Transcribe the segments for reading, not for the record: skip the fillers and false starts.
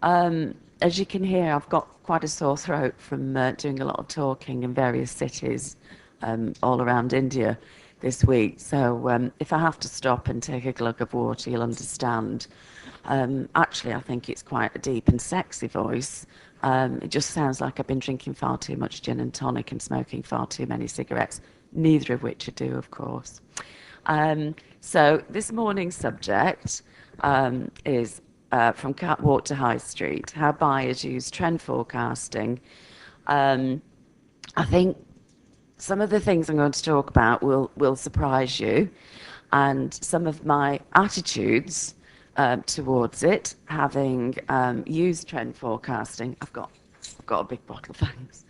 As you can hear, I've got quite a sore throat from doing a lot of talking in various cities all around India this week. So if I have to stop and take a glug of water, you'll understand. Actually, I think it's quite a deep and sexy voice. It just sounds like I've been drinking far too much gin and tonic and smoking far too many cigarettes, neither of which I do, of course. So this morning's subject is from Catwalk to High Street, how buyers use trend forecasting. I think some of the things I'm going to talk about will surprise you, and some of my attitudes towards it, having used trend forecasting. I've got a big bottle, thanks.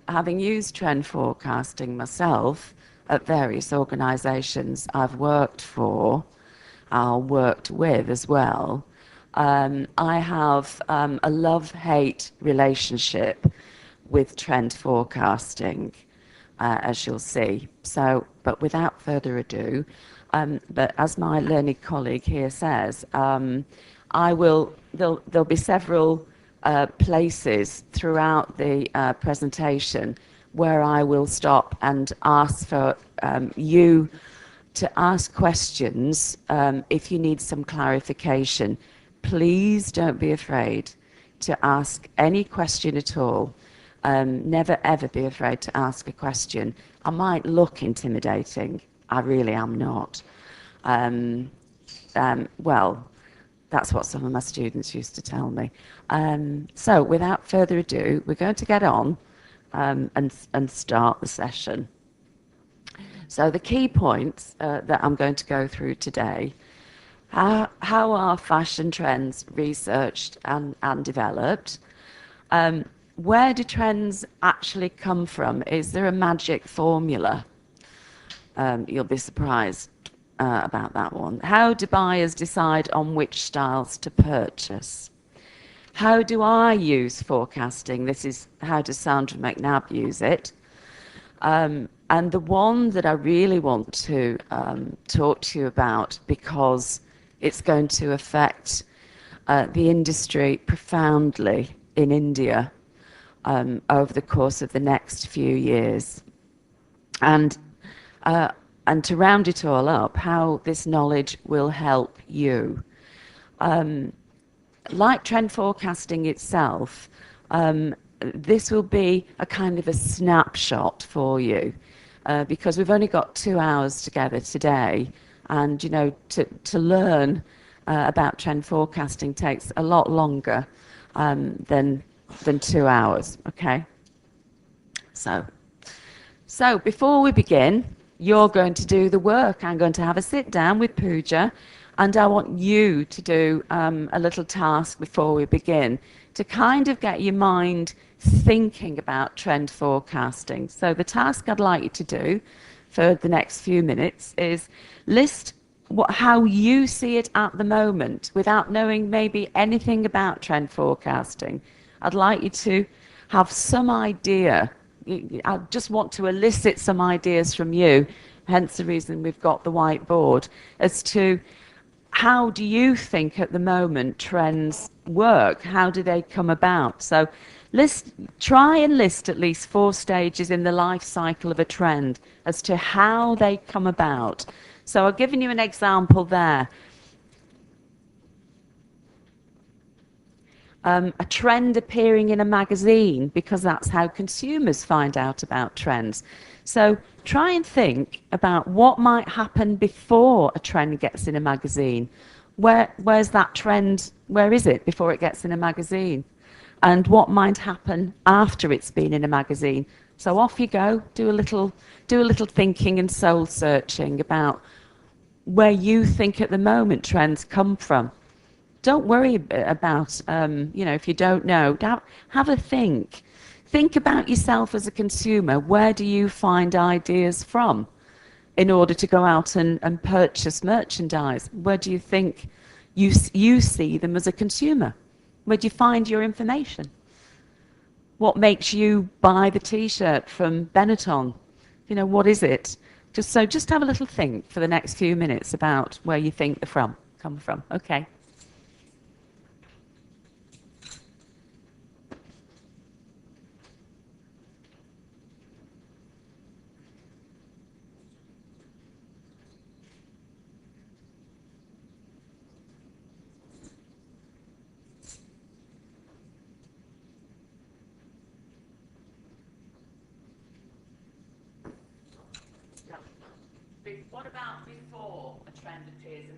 Having used trend forecasting myself at various organisations I've worked for, worked with as well, I have a love-hate relationship with trend forecasting, as you'll see. So, but without further ado, but as my learned colleague here says, there'll be several places throughout the presentation where I will stop and ask for you to ask questions if you need some clarification. Please don't be afraid to ask any question at all. Never ever be afraid to ask a question. I might look intimidating. I really am not. Well, that's what some of my students used to tell me. So without further ado, we're going to get on and start the session. So the key points that I'm going to go through today: how are fashion trends researched and developed? Where do trends actually come from? Is there a magic formula? You'll be surprised about that one. How do buyers decide on which styles to purchase? How do I use forecasting? This is how does Sandra McNabb use it? And the one that I really want to talk to you about, because it's going to affect the industry profoundly in India over the course of the next few years. And to round it all up, how this knowledge will help you. Like trend forecasting itself, this will be a kind of a snapshot for you, because we've only got 2 hours together today, and you know, to learn about trend forecasting takes a lot longer than 2 hours. Okay. So before we begin, you're going to do the work. I'm going to have a sit down with Pooja, and I want you to do a little task before we begin to kind of get your mind thinking about trend forecasting. So the task I'd like you to do for the next few minutes is list how you see it at the moment without knowing maybe anything about trend forecasting. I'd like you to have some idea. I just want to elicit some ideas from you, hence the reason we've got the whiteboard, as to how do you think at the moment trends work? How do they come about? So try and list at least 4 stages in the life cycle of a trend as to how they come about. So I've given you an example there. A trend appearing in a magazine, because that's how consumers find out about trends. So try and think about what might happen before a trend gets in a magazine. Where's that trend? Where is it before it gets in a magazine? And what might happen after it's been in a magazine? So off you go. Do a little thinking and soul searching about where you think at the moment trends come from. Don't worry about, if you don't know, have a think. Think about yourself as a consumer. Where do you find ideas from in order to go out and purchase merchandise? Where do you think you see them as a consumer? Where do you find your information? What makes you buy the T-shirt from Benetton? What is it? Just have a little think for the next few minutes about where you think they're come from. Okay.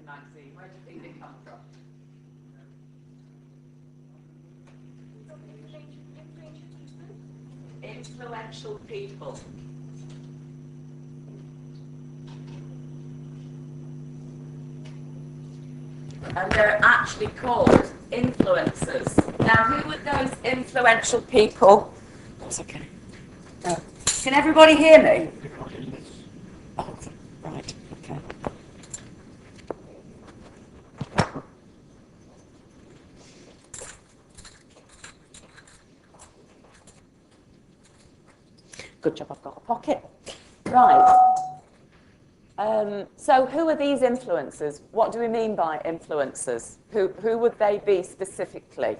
magazine. Where do you think they come from? Influential people. And they're actually called influencers. Now, who were those influential people? That's okay. Can everybody hear me? Oh, right, okay. Good job, I've got a pocket. Right. So who are these influencers? What do we mean by influencers? Who would they be specifically?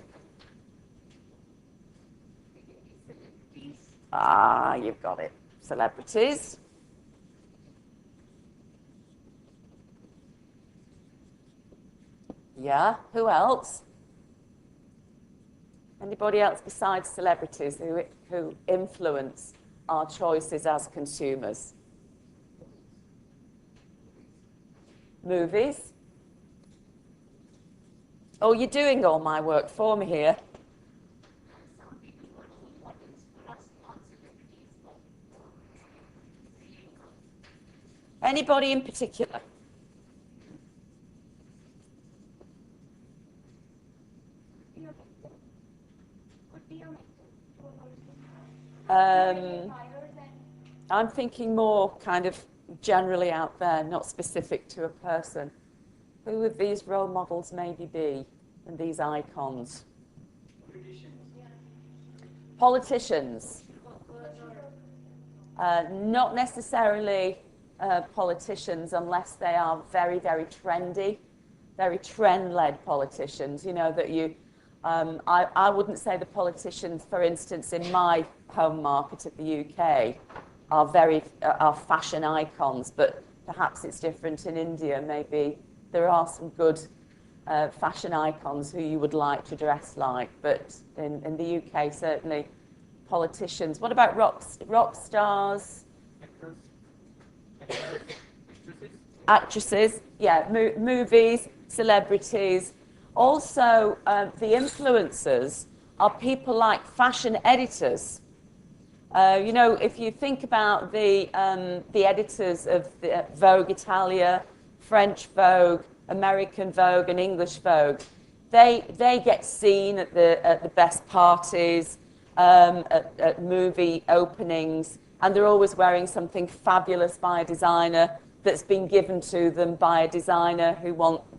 Ah, you've got it. Celebrities. Yeah, who else? Anybody else besides celebrities who influence our choices as consumers? Movies. Oh, you're doing all my work for me here. Anybody in particular? I'm thinking more kind of generally out there, not specific to a person. Who would these role models maybe be, and these icons? Politicians. Not necessarily politicians unless they are very, very trendy, very trend-led politicians. You know, that you... I wouldn't say the politicians, for instance, in my home market of the UK are fashion icons, but perhaps it's different in India. Maybe there are some good fashion icons who you would like to dress like, but in the UK, certainly politicians. What about rock stars? Actresses, yeah, movies, celebrities. Also, the influencers are people like fashion editors. You know, if you think about the editors of the Vogue Italia, French Vogue, American Vogue, and English Vogue, they get seen at the best parties, at movie openings, and they're always wearing something fabulous by a designer that's been given to them by a designer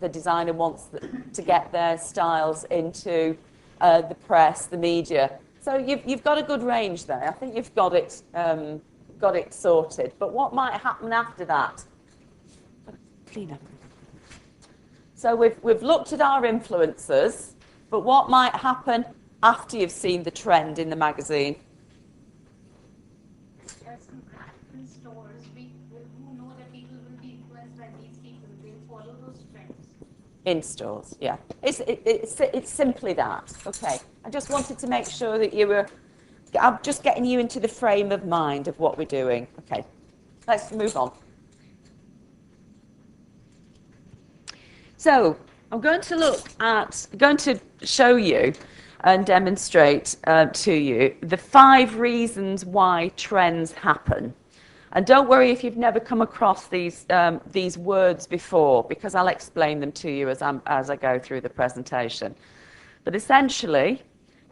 the designer wants to get their styles into the press, the media. So you've got a good range there. I think you've got it sorted. But what might happen after that? Clean up. So we've looked at our influencers, but what might happen after you've seen the trend in the magazine? In stores, yeah. It's simply that. Okay. I just wanted to make sure that I'm just getting you into the frame of mind of what we're doing. Okay. Let's move on. So I'm going to show you and demonstrate to you the 5 reasons why trends happen. And don't worry if you've never come across these words before, because I'll explain them to you as I go through the presentation. But essentially,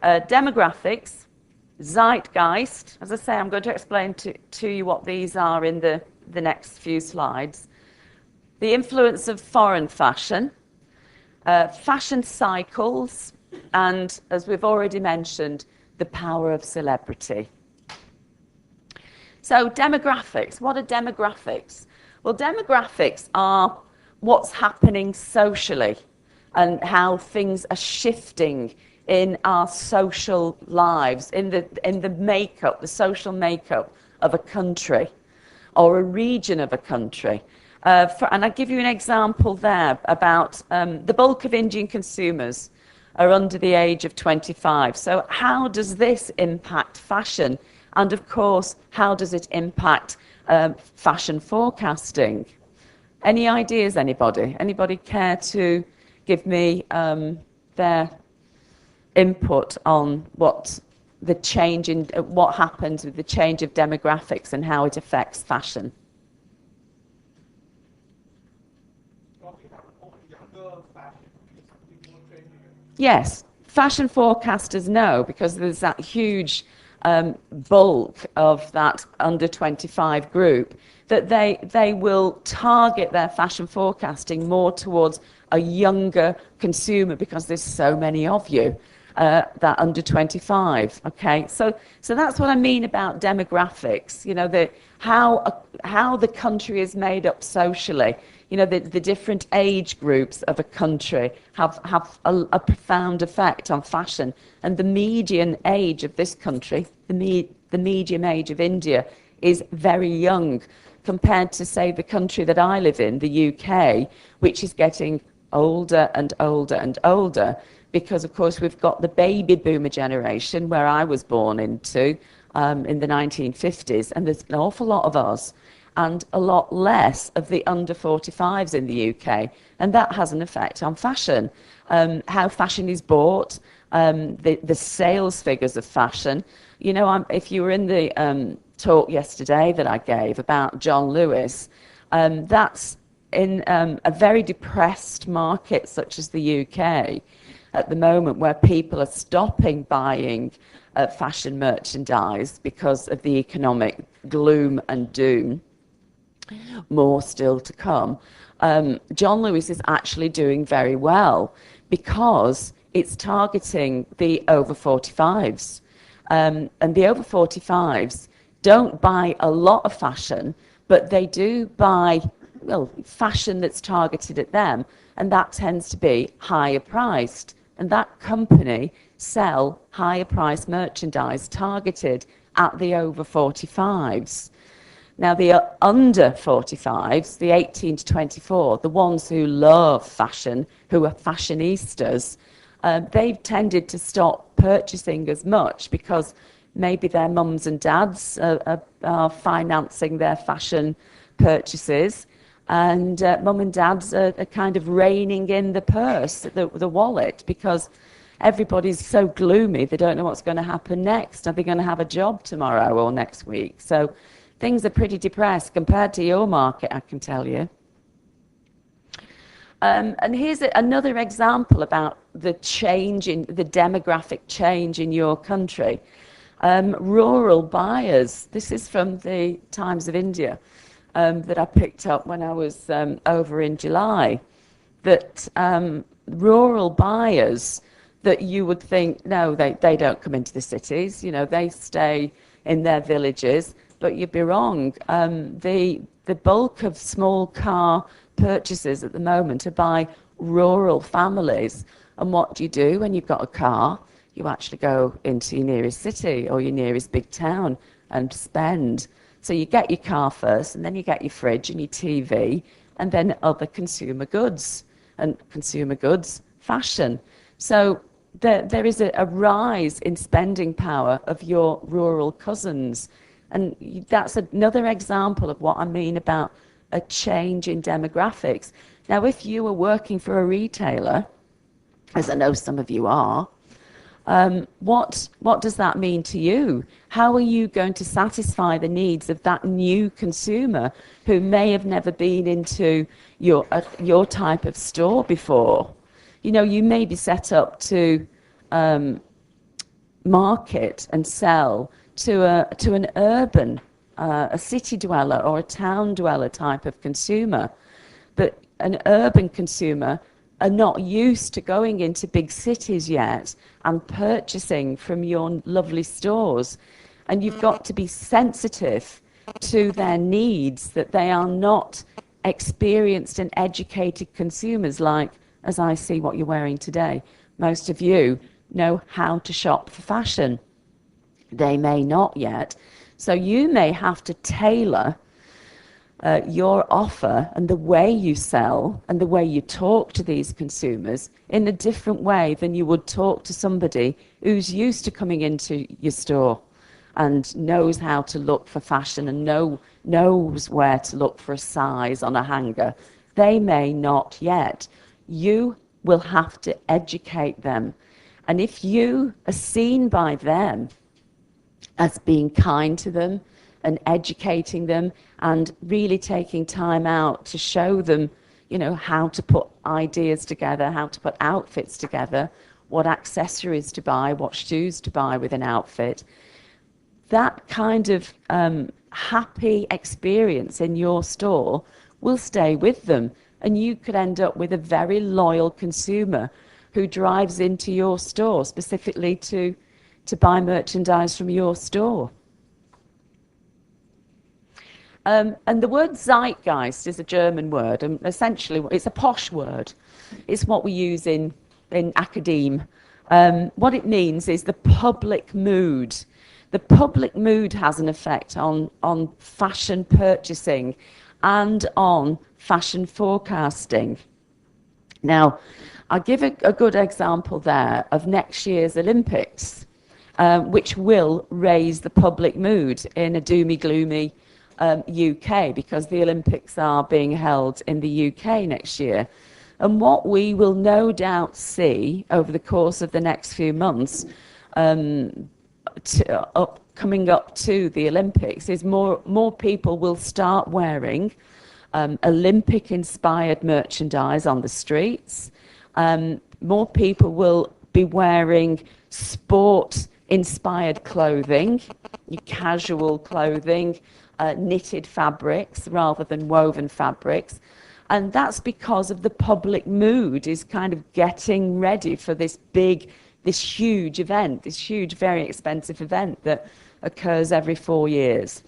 demographics, zeitgeist. As I say, I'm going to explain to you what these are in the next few slides. The influence of foreign fashion, fashion cycles, and, as we've already mentioned, the power of celebrity. So demographics, what are demographics? Well, demographics are what's happening socially and how things are shifting in our social lives, in the makeup, the social makeup of a country or a region of a country. And I'll give you an example there about the bulk of Indian consumers are under the age of 25. So how does this impact fashion? And of course, how does it impact fashion forecasting? Any ideas, anybody? Anybody care to give me their input on what the change in what happens with the change of demographics and how it affects fashion? Yes, fashion forecasters know, because there's that huge bulk of that under 25 group, that they will target their fashion forecasting more towards a younger consumer, because there's so many of you that under 25. Okay, so that's what I mean about demographics. You know, how the country is made up socially. You know, the different age groups of a country have a profound effect on fashion. And the median age of this country, the median age of India, is very young compared to, say, the country that I live in, the UK, which is getting older and older and older, because, of course, we've got the baby boomer generation, where I was born into, in the 1950s, and there's an awful lot of us, and a lot less of the under 45s in the UK. And that has an effect on fashion, how fashion is bought, the sales figures of fashion. You know, if you were in the talk yesterday that I gave about John Lewis, that's in a very depressed market such as the UK at the moment, where people are stopping buying fashion merchandise because of the economic gloom and doom. More still to come. John Lewis is actually doing very well because it's targeting the over 45s. And the over 45s don't buy a lot of fashion, but they do buy, well, fashion that's targeted at them, and that tends to be higher priced. And that company sell higher priced merchandise targeted at the over 45s. Now, the under 45s, the 18 to 24, the ones who love fashion, who are fashionistas, they've tended to stop purchasing as much because maybe their mums and dads are financing their fashion purchases, and mum and dads are kind of reining in the purse, the wallet, because everybody's so gloomy, they don't know what's going to happen next. Are they going to have a job tomorrow or next week? So things are pretty depressed compared to your market, I can tell you. And here's another example about the change in the demographic change in your country. Rural buyers. This is from the Times of India that I picked up when I was over in July. That rural buyers, that you would think, no, they don't come into the cities. You know, they stay in their villages. But you'd be wrong. The bulk of small car purchases at the moment are by rural families. And what do you do when you've got a car? You actually go into your nearest city or your nearest big town and spend. So you get your car first, and then you get your fridge and your TV, and then other consumer goods, and consumer goods, fashion. So there is a rise in spending power of your rural cousins. And that's another example of what I mean about a change in demographics. Now, if you were working for a retailer, as I know some of you are, what does that mean to you? How are you going to satisfy the needs of that new consumer who may have never been into your type of store before? You know, you may be set up to market and sell to an urban, a city dweller or a town dweller type of consumer. But an urban consumer are not used to going into big cities yet and purchasing from your lovely stores. And you've got to be sensitive to their needs, that they are not experienced and educated consumers like, as I see what you're wearing today. Most of you know how to shop for fashion. They may not yet. So you may have to tailor your offer and the way you sell and the way you talk to these consumers in a different way than you would talk to somebody who's used to coming into your store and knows how to look for fashion and knows where to look for a size on a hanger They may not yet. You will have to educate them. And if you are seen by them as being kind to them and educating them and really taking time out to show them, you know, how to put ideas together, how to put outfits together, what accessories to buy, what shoes to buy with an outfit, that kind of happy experience in your store will stay with them. And you could end up with a very loyal consumer who drives into your store specifically to buy merchandise from your store. And the word zeitgeist is a German word, and essentially it's a posh word. It's what we use in academe. What it means is the public mood. The public mood has an effect on fashion purchasing and on fashion forecasting. Now, I'll give a good example there of next year's Olympics, which will raise the public mood in a doomy, gloomy UK, because the Olympics are being held in the UK next year. And what we will no doubt see over the course of the next few months, coming up to the Olympics, is more people will start wearing Olympic-inspired merchandise on the streets. More people will be wearing sport-inspired clothing, casual clothing, knitted fabrics rather than woven fabrics. And that's because of the public mood is kind of getting ready for this huge event, this huge, very expensive event that occurs every 4 years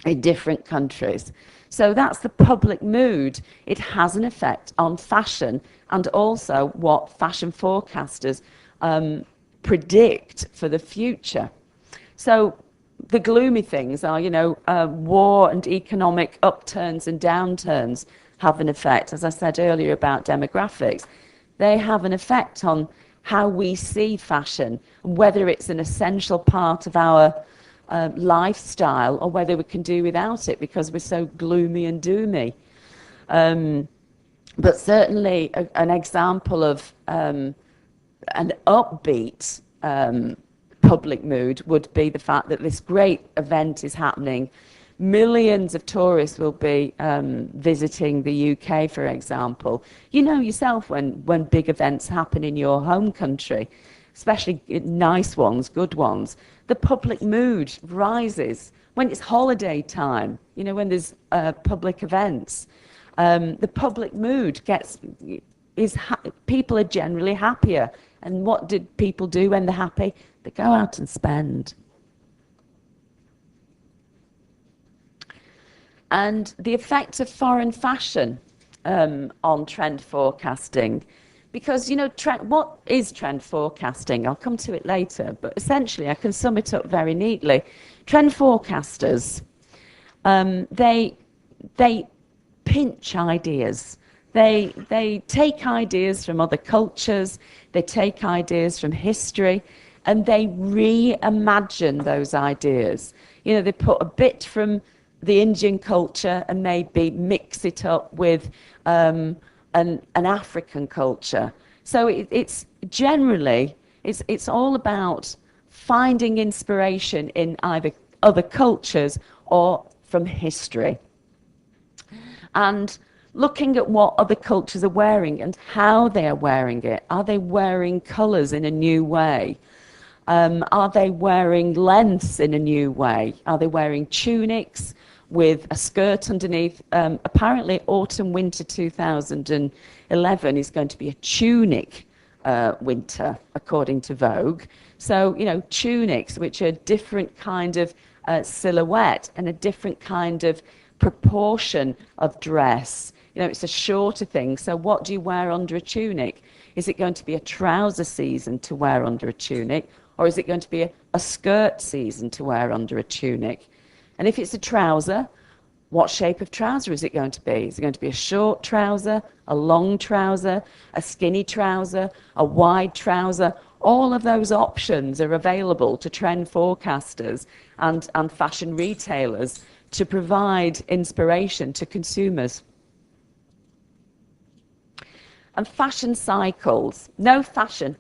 in different countries. So that's the public mood. It has an effect on fashion and also what fashion forecasters predict for the future. So the gloomy things are, war and economic upturns and downturns have an effect. As I said earlier about demographics, they have an effect on how we see fashion, whether it's an essential part of our lifestyle or whether we can do without it because we're so gloomy and doomy. But certainly an example of an upbeat public mood would be the fact that this great event is happening. Millions of tourists will be visiting the UK, for example. You know yourself when big events happen in your home country, especially nice ones, good ones, the public mood rises. When it's holiday time, when there's public events, the public mood people are generally happier. And what did people do when they're happy? They go out and spend. And the effect of foreign fashion on trend forecasting, because, what is trend forecasting? I'll come to it later, but essentially I can sum it up very neatly. Trend forecasters, they pinch ideas. They take ideas from other cultures, they take ideas from history, and they reimagine those ideas. They put a bit from the Indian culture and maybe mix it up with an African culture. So it's generally, it's all about finding inspiration in either other cultures or from history. And looking at what other cultures are wearing and how they are wearing it. Are they wearing colours in a new way? Are they wearing lengths in a new way? Are they wearing tunics with a skirt underneath? Apparently, autumn-winter 2011 is going to be a tunic winter, according to Vogue. So, tunics, which are a different kind of silhouette and a different kind of proportion of dress. It's a shorter thing. So what do you wear under a tunic? Is it going to be a trouser season to wear under a tunic? Or is it going to be a skirt season to wear under a tunic? And if it's a trouser, what shape of trouser is it going to be? Is it going to be a short trouser, a long trouser, a skinny trouser, a wide trouser? All of those options are available to trend forecasters and fashion retailers to provide inspiration to consumers. And fashion cycles, no fashion.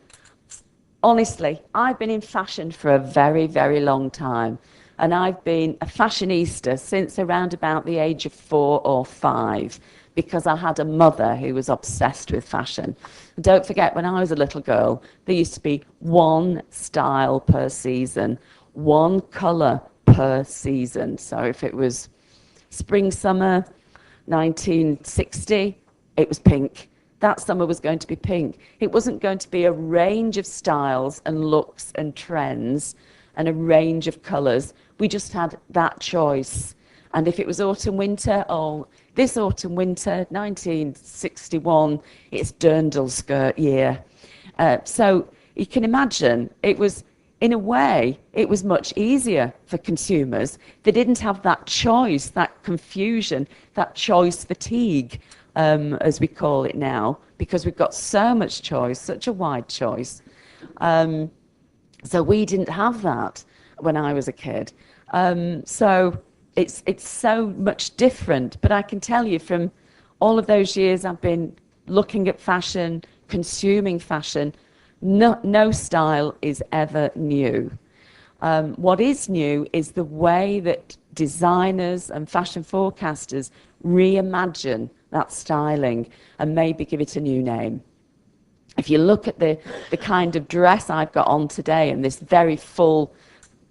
Honestly, I've been in fashion for a very, very long time. And I've been a fashionista since around about the age of 4 or 5 because I had a mother who was obsessed with fashion. And don't forget, when I was a little girl, there used to be one style per season, one colour per season. So if it was spring, summer, 1960, it was pink. That summer was going to be pink. It wasn't going to be a range of styles and looks and trends and a range of colours. We just had that choice. And if it was autumn, winter, oh, this autumn, winter, 1961, it's dirndl skirt year. So you can imagine it was, in a way, it was much easier for consumers. They didn't have that choice, that confusion, that choice fatigue, as we call it now, because we've got so much choice, such a wide choice. So we didn't have that when I was a kid. So it's so much different. But I can tell you from all of those years I've been looking at fashion, consuming fashion, no style is ever new. What is new is the way that designers and fashion forecasters reimagine that styling and maybe give it a new name. If you look at the kind of dress I've got on today and this very full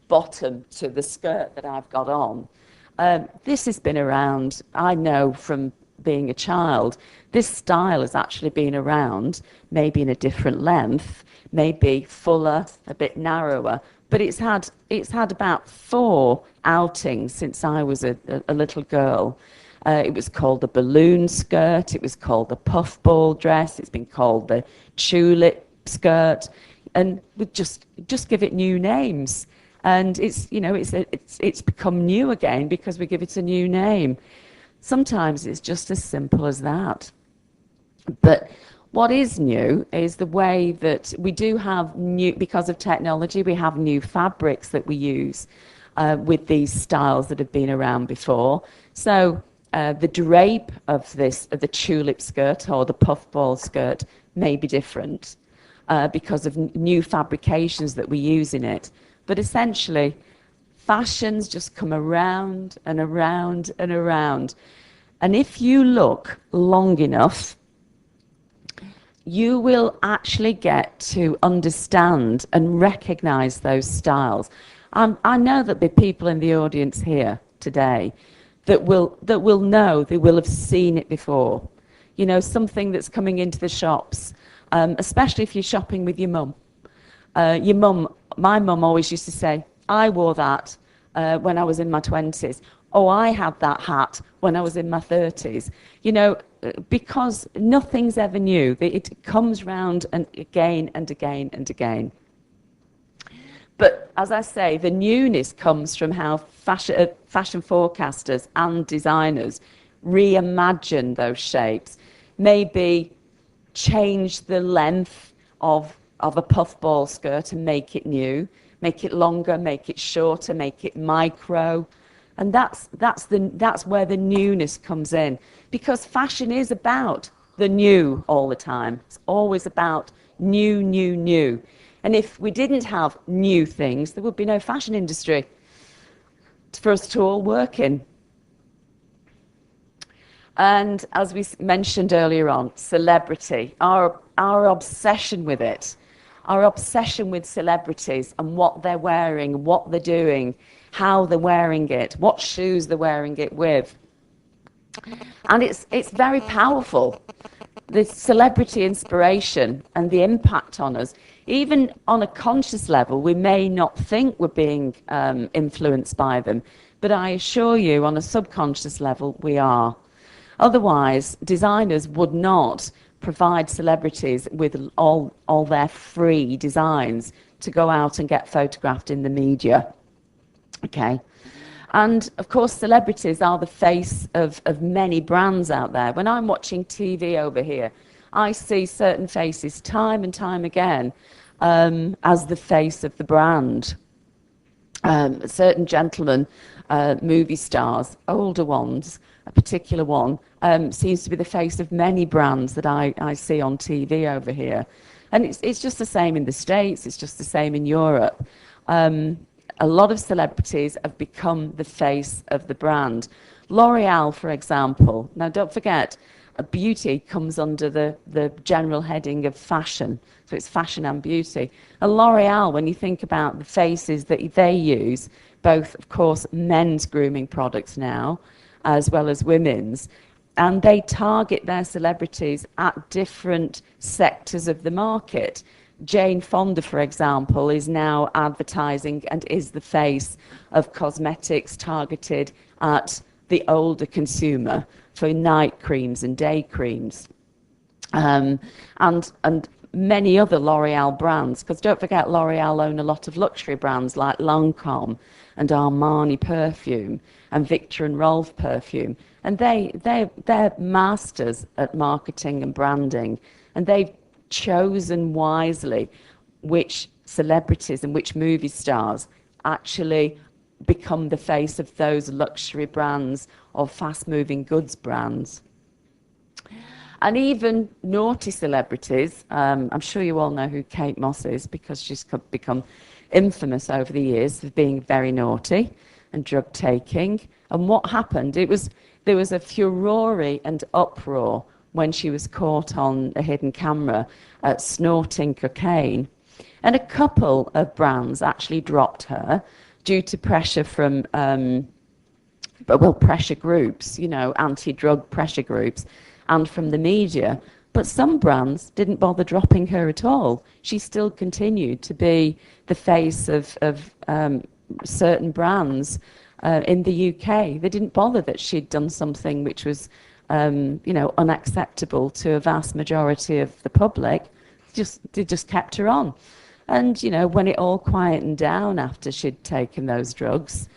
bottom to the skirt that I've got on, this has been around, I know from being a child, this style has actually been around, maybe in a different length, maybe fuller, a bit narrower, but it's had about 4 outings since I was a little girl. It was called the balloon skirt, it was called the puffball dress, it's been called the tulip skirt, and we just give it new names. And it's become new again because we give it a new name. Sometimes it's just as simple as that. But what is new is the way that we do have new, because of technology, we have new fabrics that we use with these styles that have been around before. So the drape of the tulip skirt or the puffball skirt may be different because of new fabrications that we use in it. But essentially, fashions just come around and around and around. And if you look long enough, you will actually get to understand and recognize those styles. I know that there are people in the audience here today that will know, they will have seen it before. You know, something that's coming into the shops, especially if you're shopping with your mum. My mum always used to say, I wore that when I was in my 20s. Oh, I had that hat when I was in my 30s. You know, because nothing's ever new. It comes round and again and again and again. But as I say, the newness comes from how fashion forecasters and designers reimagine those shapes. Maybe change the length of a puffball skirt and make it new, make it longer, make it shorter, make it micro. And that's where the newness comes in, because fashion is about the new all the time. It's always about new, new, new. And if we didn't have new things, there would be no fashion industry for us to all work in. And as we mentioned earlier on, celebrity, our obsession with it, our obsession with celebrities and what they're wearing, what they're doing, how they're wearing it, what shoes they're wearing it with. And it's very powerful, the celebrity inspiration and the impact on us. Even on a conscious level, we may not think we're being influenced by them, but I assure you on a subconscious level we are. Otherwise, designers would not provide celebrities with all their free designs to go out and get photographed in the media. Okay. And of course, celebrities are the face of many brands out there. When I'm watching TV over here, I see certain faces time and time again as the face of the brand. Certain gentlemen, movie stars, older ones, a particular one, seems to be the face of many brands that I see on TV over here. And it's just the same in the States, it's just the same in Europe. A lot of celebrities have become the face of the brand. L'Oreal, for example. Now, don't forget, beauty comes under the general heading of fashion. So it's fashion and beauty. And L'Oreal, when you think about the faces that they use, both, of course, men's grooming products now, as well as women's, and they target their celebrities at different sectors of the market. Jane Fonda, for example, is now advertising and is the face of cosmetics targeted at the older consumer for night creams and day creams. And many other L'Oreal brands, because don't forget L'Oreal own a lot of luxury brands like Lancôme and Armani perfume and Victor and Rolf perfume. And they're masters at marketing and branding, and they've chosen wisely which celebrities and which movie stars actually become the face of those luxury brands or fast-moving goods brands. And even naughty celebrities, I'm sure you all know who Kate Moss is because she's become infamous over the years for being very naughty and drug taking. And what happened? There was a furore and uproar when she was caught on a hidden camera snorting cocaine. And a couple of brands actually dropped her due to pressure from, pressure groups, anti-drug pressure groups, and from the media. But some brands didn't bother dropping her at all. She still continued to be the face of certain brands in the UK. They didn't bother that she'd done something which was unacceptable to a vast majority of the public. They just kept her on. And, when it all quietened down after she'd taken those drugs,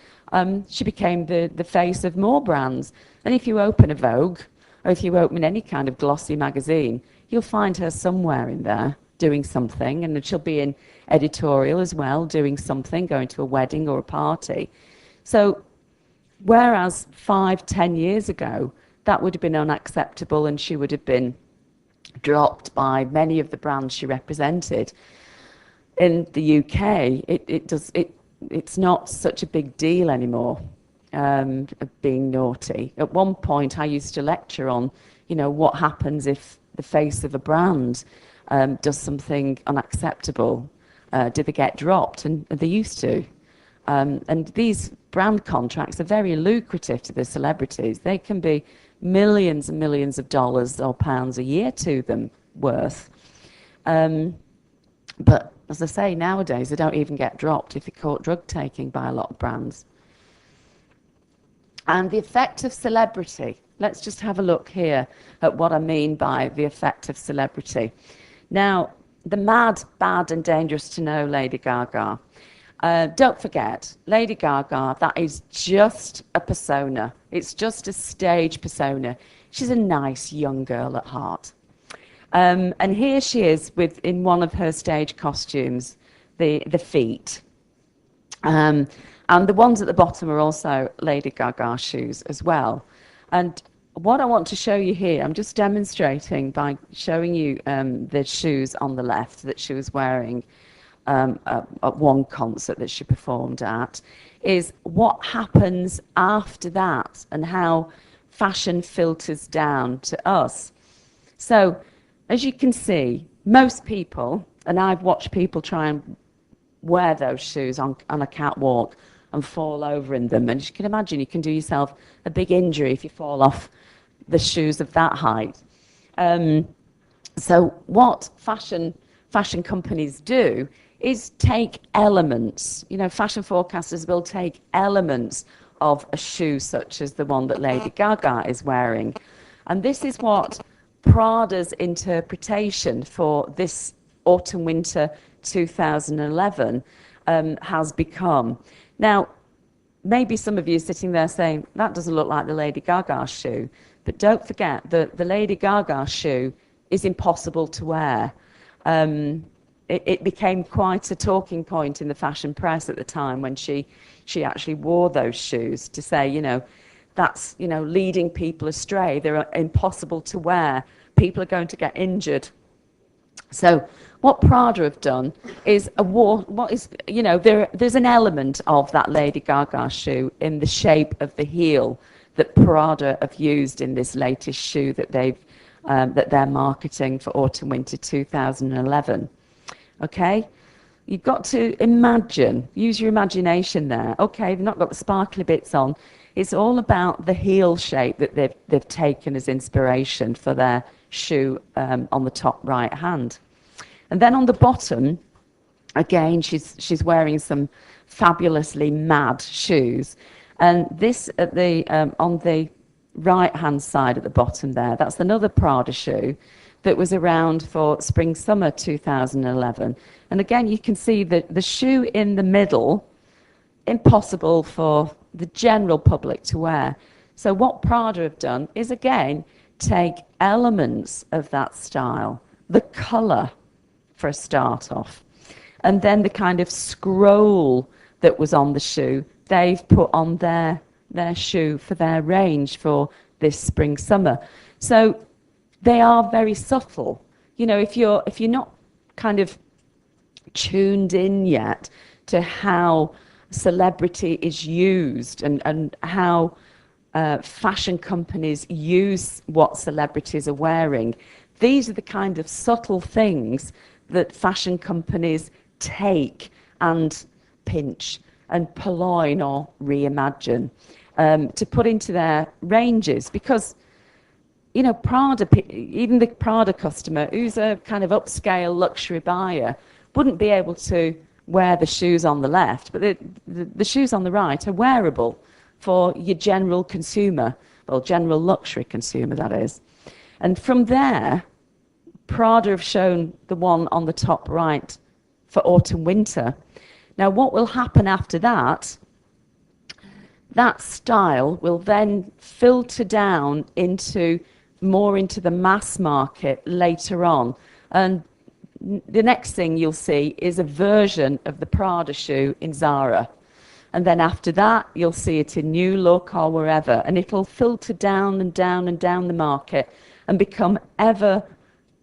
she became the face of more brands. And if you open a Vogue, or if you open any kind of glossy magazine, you'll find her somewhere in there doing something, and she'll be in editorial as well, doing something, going to a wedding or a party. So, whereas 5-10 years ago, that would have been unacceptable and she would have been dropped by many of the brands she represented. In the UK, it's not such a big deal anymore, of being naughty. At one point, I used to lecture on, what happens if the face of a brand does something unacceptable. Do they get dropped? And they used to. And these brand contracts are very lucrative to the celebrities. They can be millions and millions of dollars or pounds a year to them worth. But as I say, nowadays they don't even get dropped if they're caught drug taking by a lot of brands. And the effect of celebrity. Let's just have a look here at what I mean by the effect of celebrity. Now, the mad, bad and dangerous to know Lady Gaga. Don't forget, Lady Gaga, that is just a persona. It's just a stage persona. She's a nice young girl at heart. And here she is in one of her stage costumes, the feet. And the ones at the bottom are also Lady Gaga shoes as well. And what I want to show you here, I'm just demonstrating by showing you the shoes on the left that she was wearing at one concert that she performed at, is what happens after that and how fashion filters down to us. So, as you can see, most people, and I've watched people try and wear those shoes on a catwalk and fall over in them, and you can imagine you can do yourself a big injury if you fall off the shoes of that height. So what fashion companies do is take elements. Fashion forecasters will take elements of a shoe such as the one that Lady Gaga is wearing. And this is what Prada's interpretation for this autumn-winter 2011 has become. Now, maybe some of you sitting there saying, that doesn't look like the Lady Gaga shoe. But don't forget that the Lady Gaga shoe is impossible to wear. It became quite a talking point in the fashion press at the time when she actually wore those shoes to say, that's, you know, leading people astray. They're impossible to wear. People are going to get injured. So what Prada have done is there's an element of that Lady Gaga shoe in the shape of the heel that Prada have used in this latest shoe that they're marketing for autumn winter 2011. Okay, you've got to use your imagination there. Okay, they've not got the sparkly bits on. It's all about the heel shape that they've taken as inspiration for their shoe on the top right hand. And then on the bottom, again, she's wearing some fabulously mad shoes. And this on the right hand side at the bottom there, that's another Prada shoe that was around for spring summer 2011. And again, you can see that the shoe in the middle, impossible for the general public to wear. So what Prada have done is, again, take elements of that style, the colour for a start off, and then the kind of scroll that was on the shoe, they've put on their shoe for their range for this spring summer. So they are very subtle. You know, if you're not kind of tuned in yet to how celebrity is used and how fashion companies use what celebrities are wearing, these are the kind of subtle things that fashion companies take and pinch and purloin or reimagine to put into their ranges. Because, you know, Prada, even the Prada customer, who's a kind of upscale luxury buyer, wouldn't be able to wear the shoes on the left, but the shoes on the right are wearable for your general consumer, well, general luxury consumer, that is. And from there, Prada have shown the one on the top right for autumn winter. Now, what will happen after that, that style will then filter down into the mass market later on. And the next thing you'll see is a version of the Prada shoe in Zara. And then after that, you'll see it in New Look or wherever. And it'll filter down and down and down the market and become ever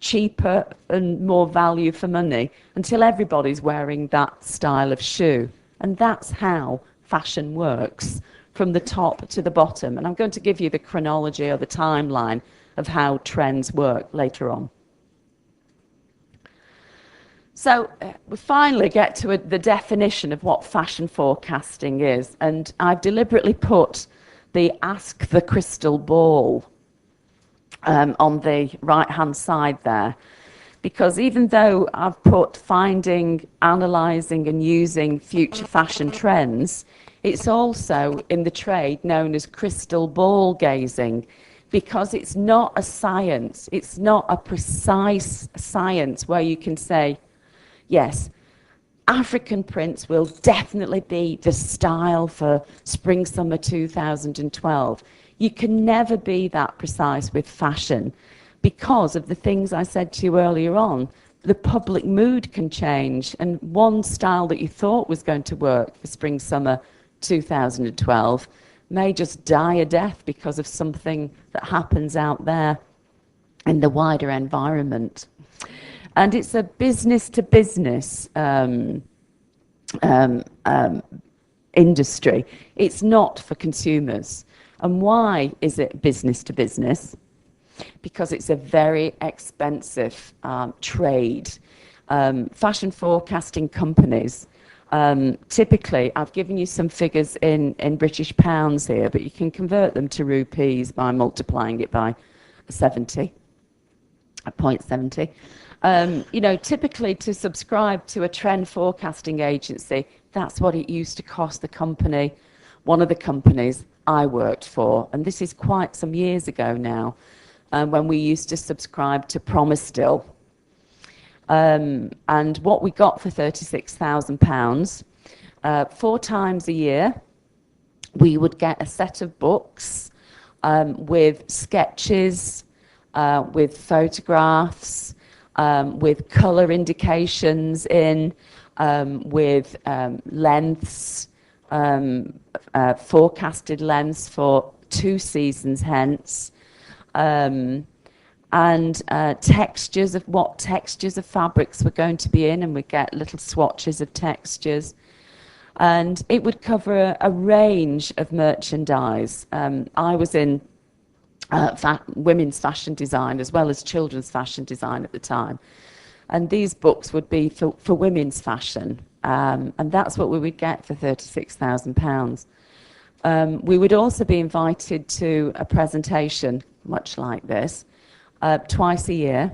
cheaper and more value for money until everybody's wearing that style of shoe. And that's how fashion works, from the top to the bottom. And I'm going to give you the chronology or the timeline of how trends work later on. So we finally get to the definition of what fashion forecasting is. And I've deliberately put the Ask the Crystal Ball on the right-hand side there. Because even though I've put finding, analysing and using future fashion trends, it's also in the trade known as crystal ball gazing, because it's not a science. It's not a precise science where you can say, yes, African prints will definitely be the style for spring summer 2012. You can never be that precise with fashion because of the things I said to you earlier on. The public mood can change, and one style that you thought was going to work for spring summer 2012 may just die a death because of something that happens out there in the wider environment. And it's a business-to-business industry. It's not for consumers. And why is it business-to-business? Because it's a very expensive trade. Fashion forecasting companies, typically, I've given you some figures in British pounds here, but you can convert them to rupees by multiplying it by 70, 0.70. You know, typically to subscribe to a trend forecasting agency, that's what it used to cost the company, one of the companies I worked for, and this is quite some years ago now, when we used to subscribe to Promise Still. And what we got for £36,000, 4 times a year, we would get a set of books with sketches, with photographs, with colour indications in, with lengths, forecasted lengths for 2 seasons hence. And textures of what textures of fabrics were going to be in, and we get little swatches of textures. And it would cover a range of merchandise. I was in women's fashion design as well as children's fashion design at the time. And these books would be for women's fashion. And that's what we would get for £36,000. We would also be invited to a presentation, much like this, twice a year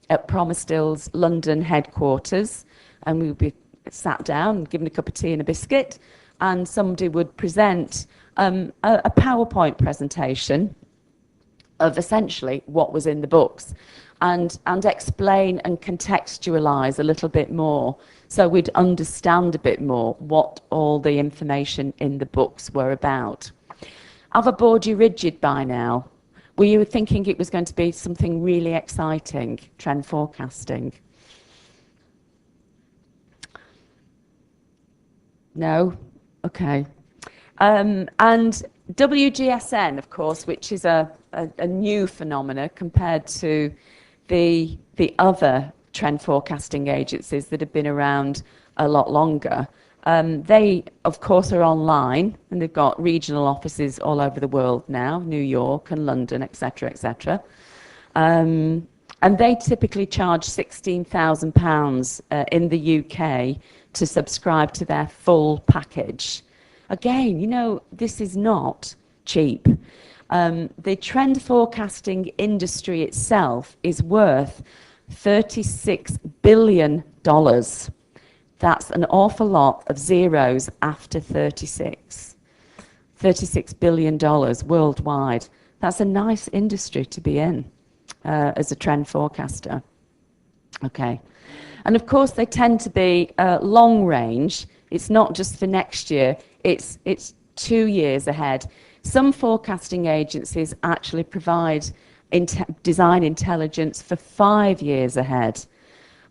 at Promostill's London headquarters, and we would be sat down, given a cup of tea and a biscuit, and somebody would present a PowerPoint presentation of essentially what was in the books, and explain and contextualize a little bit more, so we'd understand a bit more what all the information in the books were about. Have I bored you rigid by now? Were you thinking it was going to be something really exciting, trend forecasting? No? Okay. And WGSN, of course, which is a new phenomena compared to the other trend forecasting agencies that have been around a lot longer. They, of course, are online, and they've got regional offices all over the world now, New York and London, etc., etc. And they typically charge £16,000 in the UK to subscribe to their full package. Again, you know, this is not cheap. The trend forecasting industry itself is worth $36 billion. That's an awful lot of zeros after 36. $36 billion worldwide. That's a nice industry to be in as a trend forecaster. Okay. And of course, they tend to be long range. It's not just for next year. It's 2 years ahead. Some forecasting agencies actually provide design intelligence for 5 years ahead.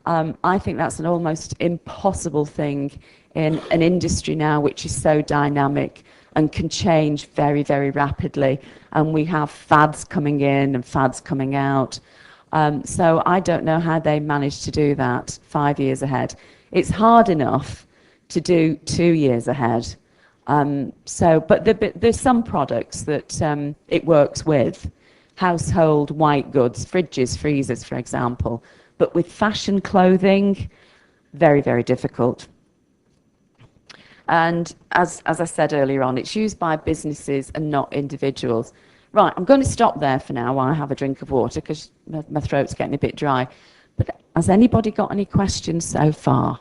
I think that's an almost impossible thing in an industry now which is so dynamic and can change very, very rapidly. And we have fads coming in and fads coming out. So I don't know how they manage to do that 5 years ahead. It's hard enough to do 2 years ahead. But there's some products that it works with. Household white goods, fridges, freezers, for example. But with fashion clothing, very, very difficult. And as I said earlier on, it's used by businesses and not individuals. Right, I'm going to stop there for now while I have a drink of water because my throat's getting a bit dry. But has anybody got any questions so far?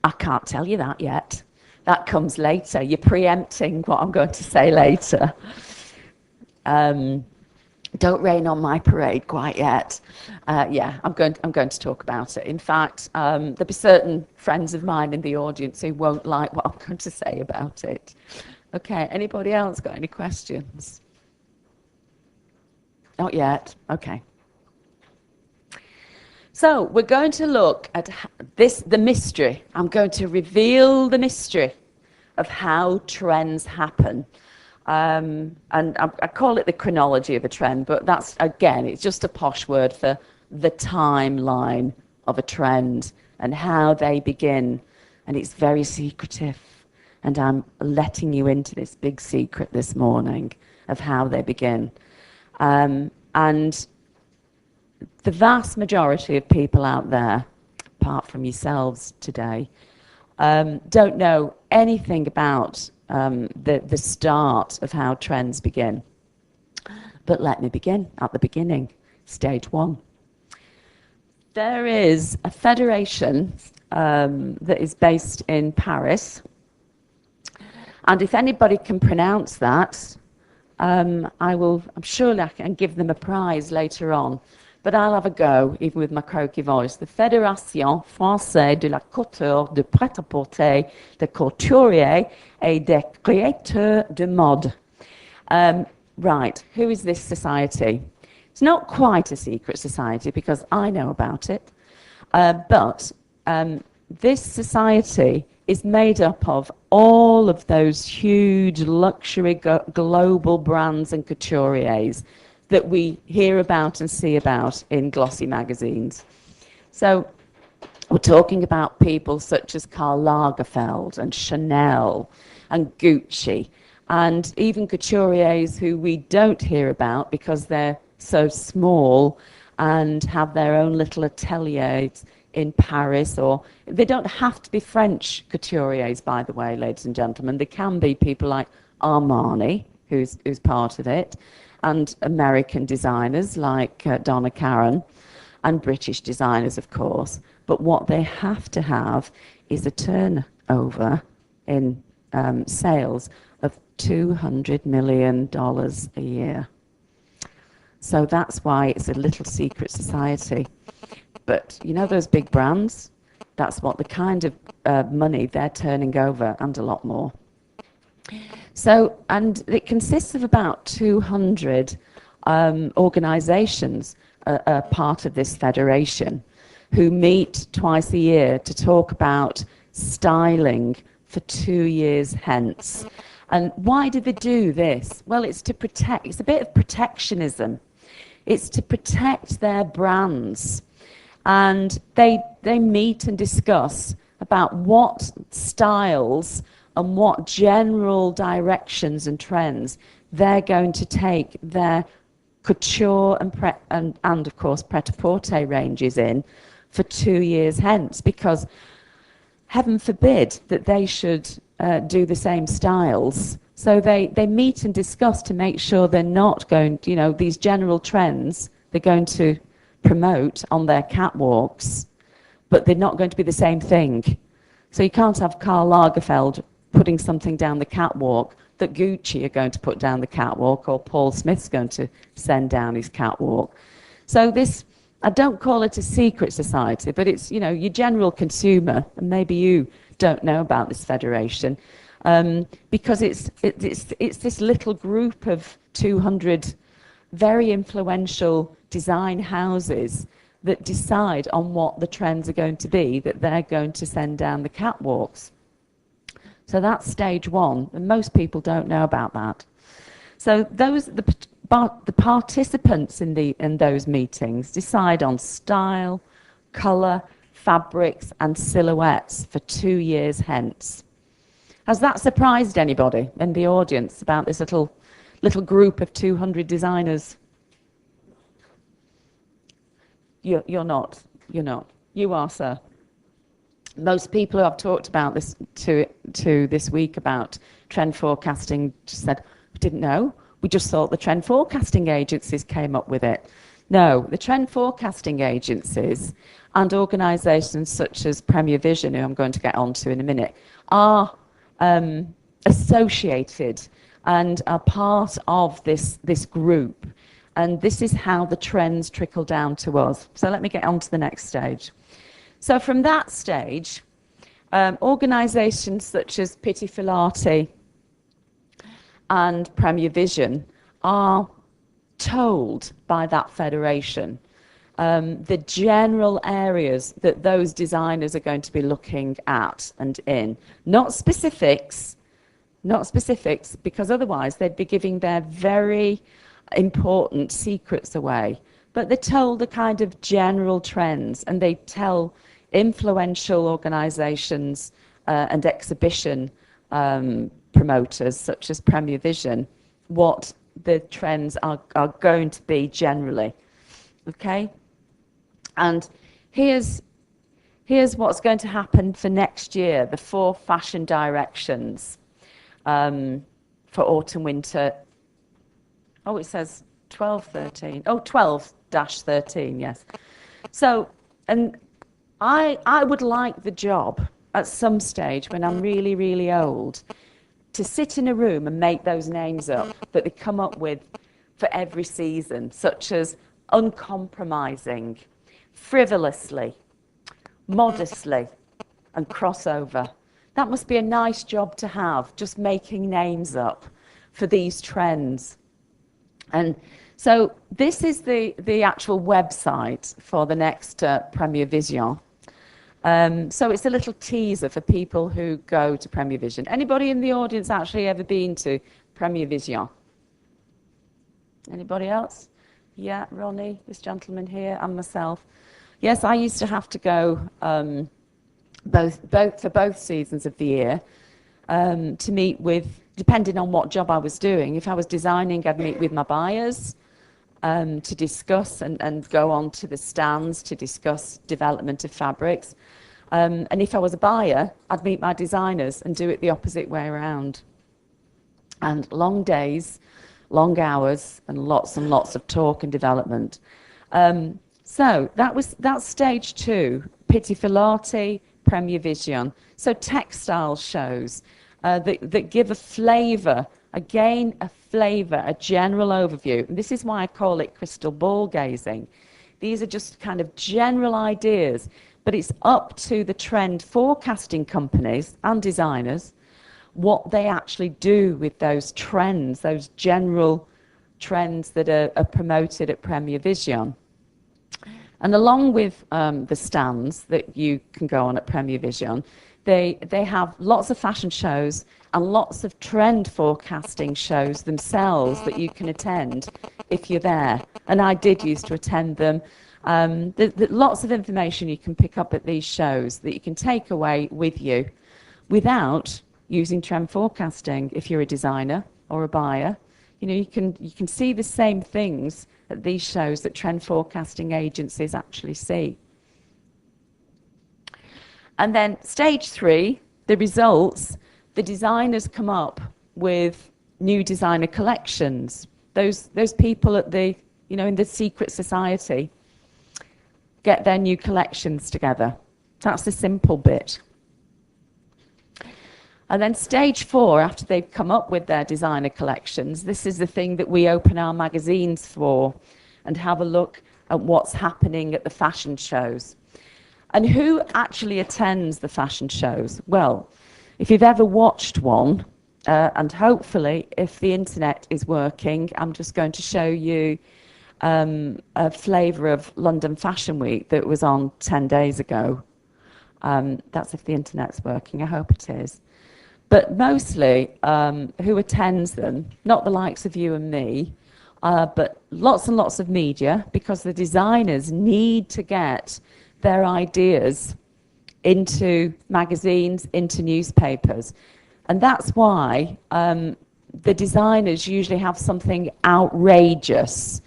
I can't tell you that yet. That comes later. You're preempting what I'm going to say later. Don't rain on my parade quite yet. Yeah, I'm going to talk about it. In fact, there'll be certain friends of mine in the audience who won't like what I'm going to say about it. Okay, anybody else got any questions? Not yet. Okay. So we're going to look at the mystery. I'm going to reveal the mystery of how trends happen. And I call it the chronology of a trend, but that's, again, it's just a posh word for the timeline of a trend and how they begin. And it's very secretive. And I'm letting you into this big secret this morning of how they begin. And the vast majority of people out there, apart from yourselves today, don't know anything about the start of how trends begin. But let me begin at the beginning, stage 1. There is a federation that is based in Paris. And if anybody can pronounce that, I'm sure I can give them a prize later on. But I'll have a go, even with my croaky voice. The Fédération Française de la Couture, de Prêt-à-Porter, des Couturiers et des Créateurs de Mode. Right, who is this society? It's not quite a secret society because I know about it, but this society is made up of all of those huge luxury global brands and couturiers that we hear about and see about in glossy magazines. So we're talking about people such as Karl Lagerfeld and Chanel and Gucci, and even couturiers who we don't hear about because they're so small and have their own little ateliers in Paris, or they don't have to be French couturiers, by the way, ladies and gentlemen. They can be people like Armani, who's part of it, and American designers like Donna Karan, and British designers, of course. But what they have to have is a turnover in sales of $200 million a year. So that's why it's a little secret society. But you know those big brands? That's what the kind of money they're turning over, and a lot more. So, and it consists of about 200 organizations, part of this federation, who meet twice a year to talk about styling for 2 years hence. And why do they do this? Well, it's to protect, it's a bit of protectionism. It's to protect their brands. And they meet and discuss about what styles and what general directions and trends they're going to take their couture and of course pret-a-porter ranges in for 2 years hence, because heaven forbid that they should do the same styles. So they meet and discuss to make sure they're not going, you know, these general trends they're going to promote on their catwalks, but they're not going to be the same thing. So you can't have Karl Lagerfeld putting something down the catwalk that Gucci are going to put down the catwalk, or Paul Smith's going to send down his catwalk. So this, I don't call it a secret society, but it's, you know, your general consumer, and maybe you don't know about this federation, because it's this little group of 200 very influential design houses that decide on what the trends are going to be that they're going to send down the catwalks. So that's stage one, and most people don't know about that. So the participants in those meetings decide on style, colour, fabrics and silhouettes for 2 years hence. Has that surprised anybody in the audience about this little group of 200 designers? You're not. You are, sir. Most people who I've talked about this to this week about trend forecasting just said, we didn't know. We just thought the trend forecasting agencies came up with it. No, the trend forecasting agencies and organisations such as Premier Vision, who I'm going to get onto in a minute, are associated and are part of this group. And this is how the trends trickle down to us. So let me get on to the next stage. So from that stage, organisations such as Pitti Filati and Premier Vision are told by that federation the general areas that those designers are going to be looking at and in. Not specifics, because otherwise they'd be giving their very important secrets away. But they're told the kind of general trends, and they tell influential organisations and exhibition promoters such as Premier Vision what the trends are going to be generally. Okay? And here's what's going to happen for next year, the 4 fashion directions for autumn winter. Oh, it says 12-13. Oh, 12-13, yes. So, and I would like the job at some stage when I'm really, really old to sit in a room and make those names up that they come up with for every season, such as uncompromising, frivolously, modestly, and crossover. That must be a nice job to have, just making names up for these trends. And so this is the actual website for the next Premier Vision. So it's a little teaser for people who go to Premier Vision. Anybody in the audience actually ever been to Premier Vision? Anybody else? Yeah, Ronnie, this gentleman here, and myself. Yes, I used to have to go for both seasons of the year to meet with, depending on what job I was doing. If I was designing, I'd meet with my buyers to discuss and go on to the stands to discuss development of fabrics. And if I was a buyer, I'd meet my designers and do it the opposite way around. And long days, long hours, and lots of talk and development. So that's stage 2, Pitti Filati, Premier Vision. So textile shows that give a flavour, again a flavour, a general overview. And this is why I call it crystal ball gazing. These are just kind of general ideas, but it's up to the trend forecasting companies and designers what they actually do with those trends, those general trends that are promoted at Premier Vision. And along with the stands that you can go on at Premier Vision, they have lots of fashion shows and lots of trend forecasting shows themselves that you can attend if you're there. And I did used to attend them. There's lots of information you can pick up at these shows that you can take away with you without using trend forecasting. If you're a designer or a buyer, you know, you can see the same things at these shows that trend forecasting agencies actually see. And then stage 3, the results, the designers come up with new designer collections. Those people at the, you know, in the secret society get their new collections together. That's the simple bit. And then stage 4, after they've come up with their designer collections, this is the thing that we open our magazines for and have a look at what's happening at the fashion shows. And who actually attends the fashion shows? Well, if you've ever watched one, and hopefully if the internet is working, I'm just going to show you a flavour of London Fashion Week that was on 10 days ago. That's if the internet's working, I hope it is. But mostly, who attends them, not the likes of you and me, but lots and lots of media, because the designers need to get their ideas into magazines, into newspapers. And that's why the designers usually have something outrageous.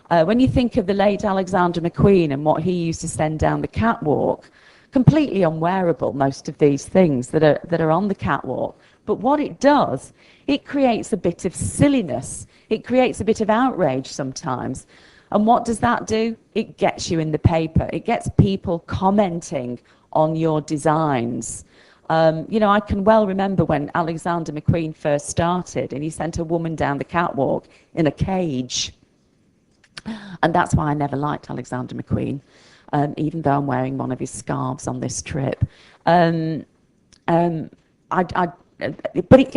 When you think of the late Alexander McQueen and what he used to send down the catwalk, completely unwearable, most of these things that are on the catwalk. But what it does, it creates a bit of silliness. It creates a bit of outrage sometimes. And what does that do? It gets you in the paper. It gets people commenting on your designs. You know, I can well remember when Alexander McQueen first started and he sent a woman down the catwalk in a cage. And that's why I never liked Alexander McQueen. Even though I'm wearing one of his scarves on this trip. But it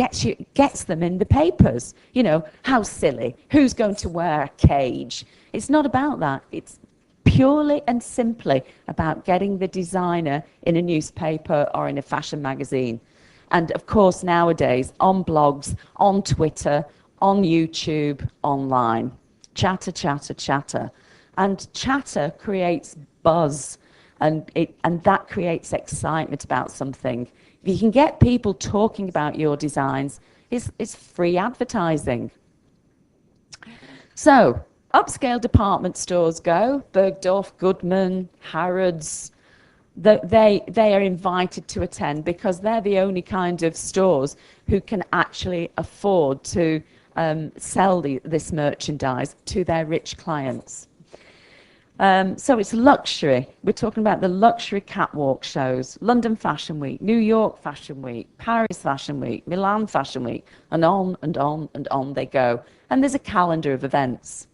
gets them in the papers. You know, how silly. Who's going to wear a cage? It's not about that. It's purely and simply about getting the designer in a newspaper or in a fashion magazine. And of course, nowadays, on blogs, on Twitter, on YouTube, online. Chatter, chatter, chatter. And chatter creates buzz, and that creates excitement about something. If you can get people talking about your designs, it's free advertising. So, upscale department stores go, Bergdorf, Goodman, Harrods, they are invited to attend because they're the only kind of stores who can actually afford to sell this merchandise to their rich clients. So it's luxury. We're talking about the luxury catwalk shows, London Fashion Week, New York Fashion Week, Paris Fashion Week, Milan Fashion Week, and on and on and on they go. And there's a calendar of events.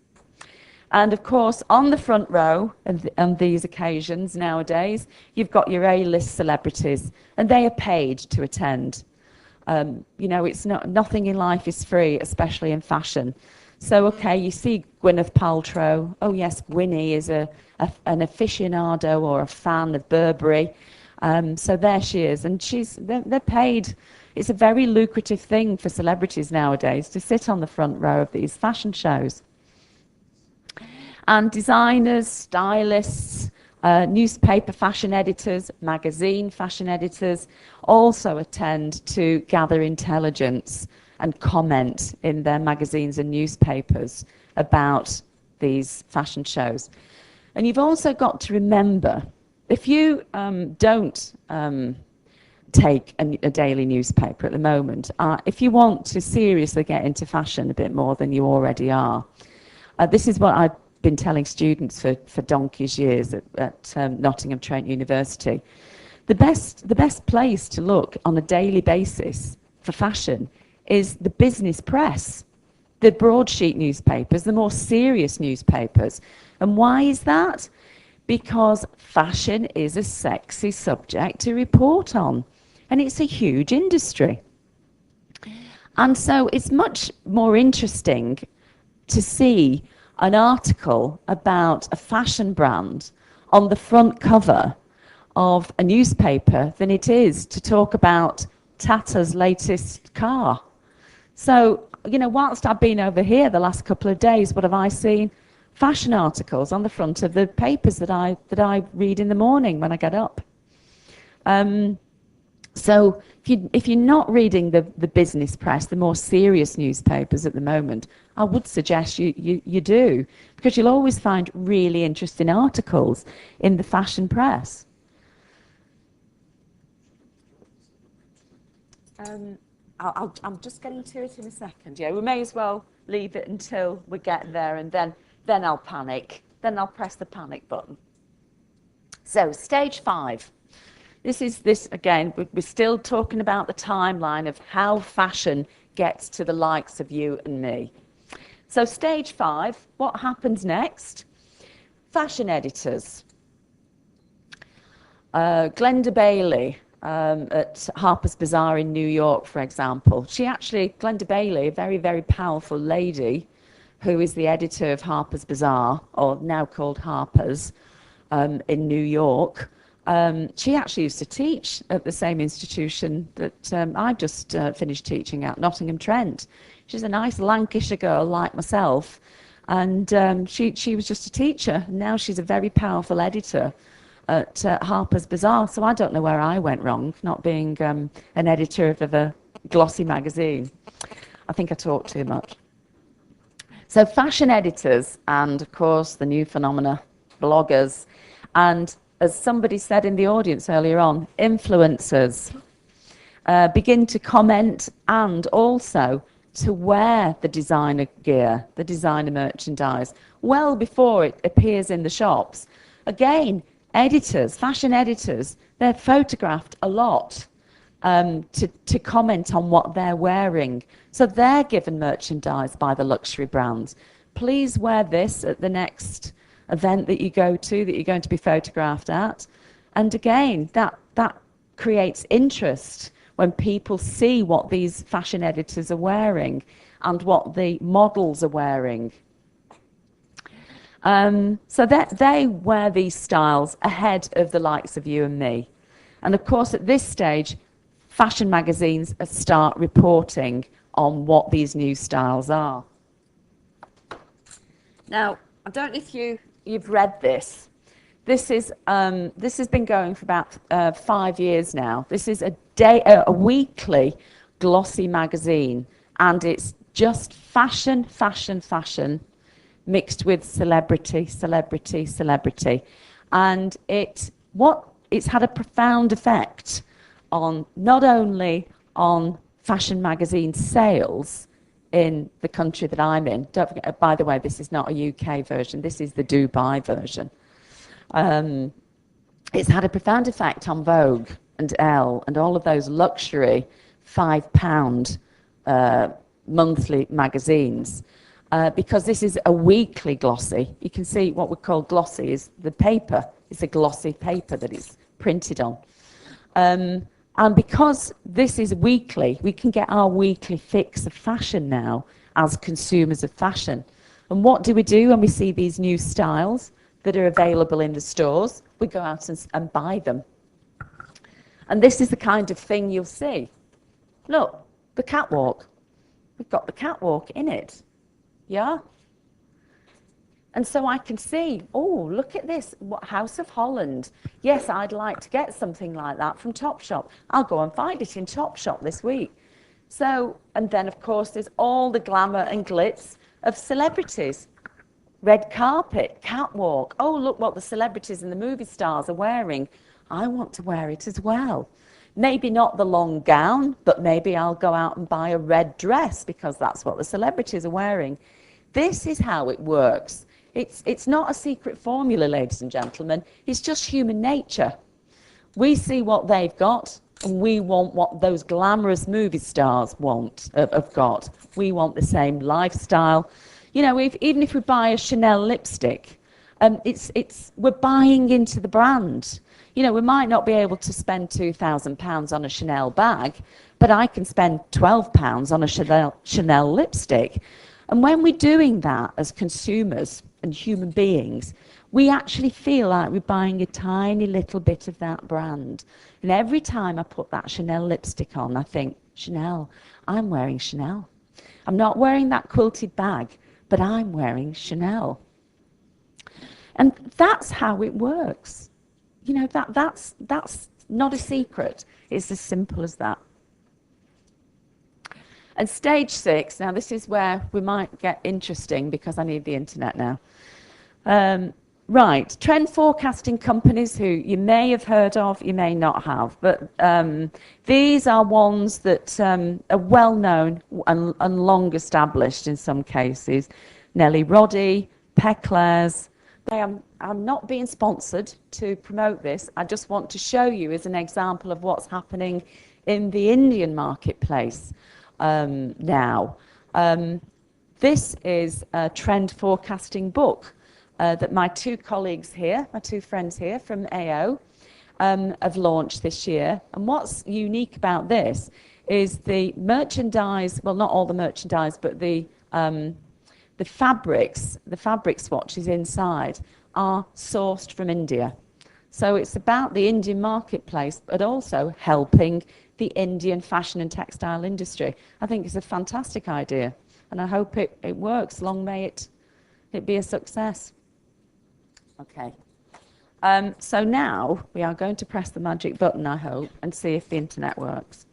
And of course, on the front row on these occasions nowadays, you've got your A-list celebrities, and they are paid to attend. You know, it's nothing in life is free, especially in fashion. So, okay, you see Gwyneth Paltrow. Oh, yes, Winnie is an aficionado or a fan of Burberry. So there she is. And they're paid. It's a very lucrative thing for celebrities nowadays to sit on the front row of these fashion shows. And designers, stylists, newspaper fashion editors, magazine fashion editors also attend to gather intelligence and comment in their magazines and newspapers about these fashion shows. And you've also got to remember, if you don't take a daily newspaper at the moment, if you want to seriously get into fashion a bit more than you already are, this is what I've been telling students for donkey's years at Nottingham Trent University. The best place to look on a daily basis for fashion is the business press, the broadsheet newspapers, the more serious newspapers. And why is that? Because fashion is a sexy subject to report on, and it's a huge industry. And so it's much more interesting to see an article about a fashion brand on the front cover of a newspaper than it is to talk about Tata's latest car. So, you know, whilst I've been over here the last couple of days, what have I seen? Fashion articles on the front of the papers that I read in the morning when I get up. So if you're not reading the business press, the more serious newspapers at the moment, I would suggest you do, because you'll always find really interesting articles in the fashion press. I'm just getting to it in a second. Yeah, we may as well leave it until we get there, and then I'll panic. Then I'll press the panic button. So, stage 5. This again, we're still talking about the timeline of how fashion gets to the likes of you and me. So, stage 5, what happens next? Fashion editors. Glenda Bailey, at Harper's Bazaar in New York, for example. Glenda Bailey, a very, very powerful lady who is the editor of Harper's Bazaar, or now called Harper's, in New York. She actually used to teach at the same institution that I've just finished teaching at, Nottingham Trent. She's a nice Lancashire girl like myself, and she was just a teacher. Now she's a very powerful editor at Harper's Bazaar, so I don't know where I went wrong, not being an editor of a glossy magazine. I think I talk too much. So fashion editors and, of course, the new phenomena, bloggers, and as somebody said in the audience earlier on, influencers begin to comment and also to wear the designer gear, the designer merchandise, well before it appears in the shops. Again, editors, fashion editors, they're photographed a lot to comment on what they're wearing. So they're given merchandise by the luxury brands. Please wear this at the next event that you go to, that you're going to be photographed at. And again, that creates interest when people see what these fashion editors are wearing and what the models are wearing. So that they wear these styles ahead of the likes of you and me. And of course, at this stage, fashion magazines start reporting on what these new styles are. Now, I don't know if you've read this. This has been going for about 5 years now. This is a weekly glossy magazine, and it's just fashion, fashion, fashion, mixed with celebrity, celebrity, celebrity. And it's had a profound effect on not only on fashion magazine sales in the country that I'm in. Don't forget, by the way, this is not a UK version. This is the Dubai version. It's had a profound effect on Vogue and Elle and all of those luxury £5 monthly magazines. Because this is a weekly glossy. You can see what we call glossy is the paper. It's a glossy paper that it's printed on. And because this is weekly, we can get our weekly fix of fashion now as consumers of fashion. And what do we do when we see these new styles that are available in the stores? We go out and buy them. And this is the kind of thing you'll see. Look, the catwalk. We've got the catwalk in it. Yeah? And so I can see, oh, look at this, what House of Holland. Yes, I'd like to get something like that from Topshop. I'll go and find it in Topshop this week. So, and then of course there's all the glamour and glitz of celebrities. Red carpet, catwalk. Oh, look what the celebrities and the movie stars are wearing. I want to wear it as well. Maybe not the long gown, but maybe I'll go out and buy a red dress because that's what the celebrities are wearing. This is how it works. It's not a secret formula, ladies and gentlemen. It's just human nature. We see what they've got, and we want what those glamorous movie stars have got. We want the same lifestyle. You know, even if we buy a Chanel lipstick, we're buying into the brand. You know, we might not be able to spend £2,000 on a Chanel bag, but I can spend £12 on a Chanel lipstick. And when we're doing that as consumers and human beings, we actually feel like we're buying a tiny little bit of that brand. And every time I put that Chanel lipstick on, I think, Chanel, I'm wearing Chanel. I'm not wearing that quilted bag, but I'm wearing Chanel. And that's how it works. You know, that's not a secret. It's as simple as that. And stage 6, now this is where we might get interesting because I need the internet now. Right, trend forecasting companies who you may have heard of, you may not have, but these are ones that are well known and long established in some cases. Nelly Roddy, Peclair's. I'm not being sponsored to promote this. I just want to show you as an example of what's happening in the Indian marketplace now. This is a trend forecasting book that my two colleagues here, my two friends here from AO, have launched this year. And what's unique about this is the merchandise, well, not all the merchandise, but the fabric swatches inside are sourced from India. So it's about the Indian marketplace, but also helping the Indian fashion and textile industry. I think it's a fantastic idea, and I hope it works. Long may it be a success. Okay. So now we are going to press the magic button, I hope, and see if the internet works.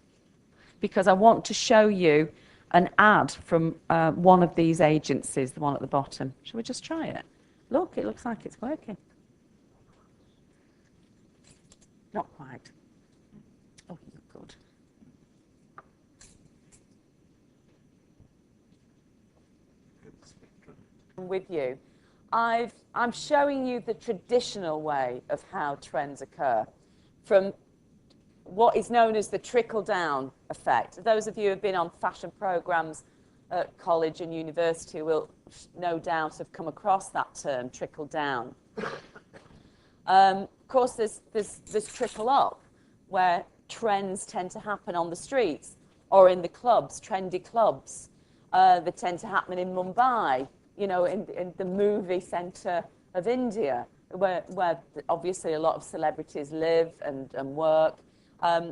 Because I want to show you an ad from one of these agencies, the one at the bottom. Shall we just try it? Look, it looks like it's working. Not quite. Oh, good. With you, I'm showing you the traditional way of how trends occur, from what is known as the trickle-down effect. Those of you who have been on fashion programs at college and university will no doubt have come across that term, trickle-down. Of course, there's trickle-up, where trends tend to happen on the streets or in the clubs, trendy clubs. They tend to happen in Mumbai, you know, in the movie centre of India, where obviously a lot of celebrities live and work.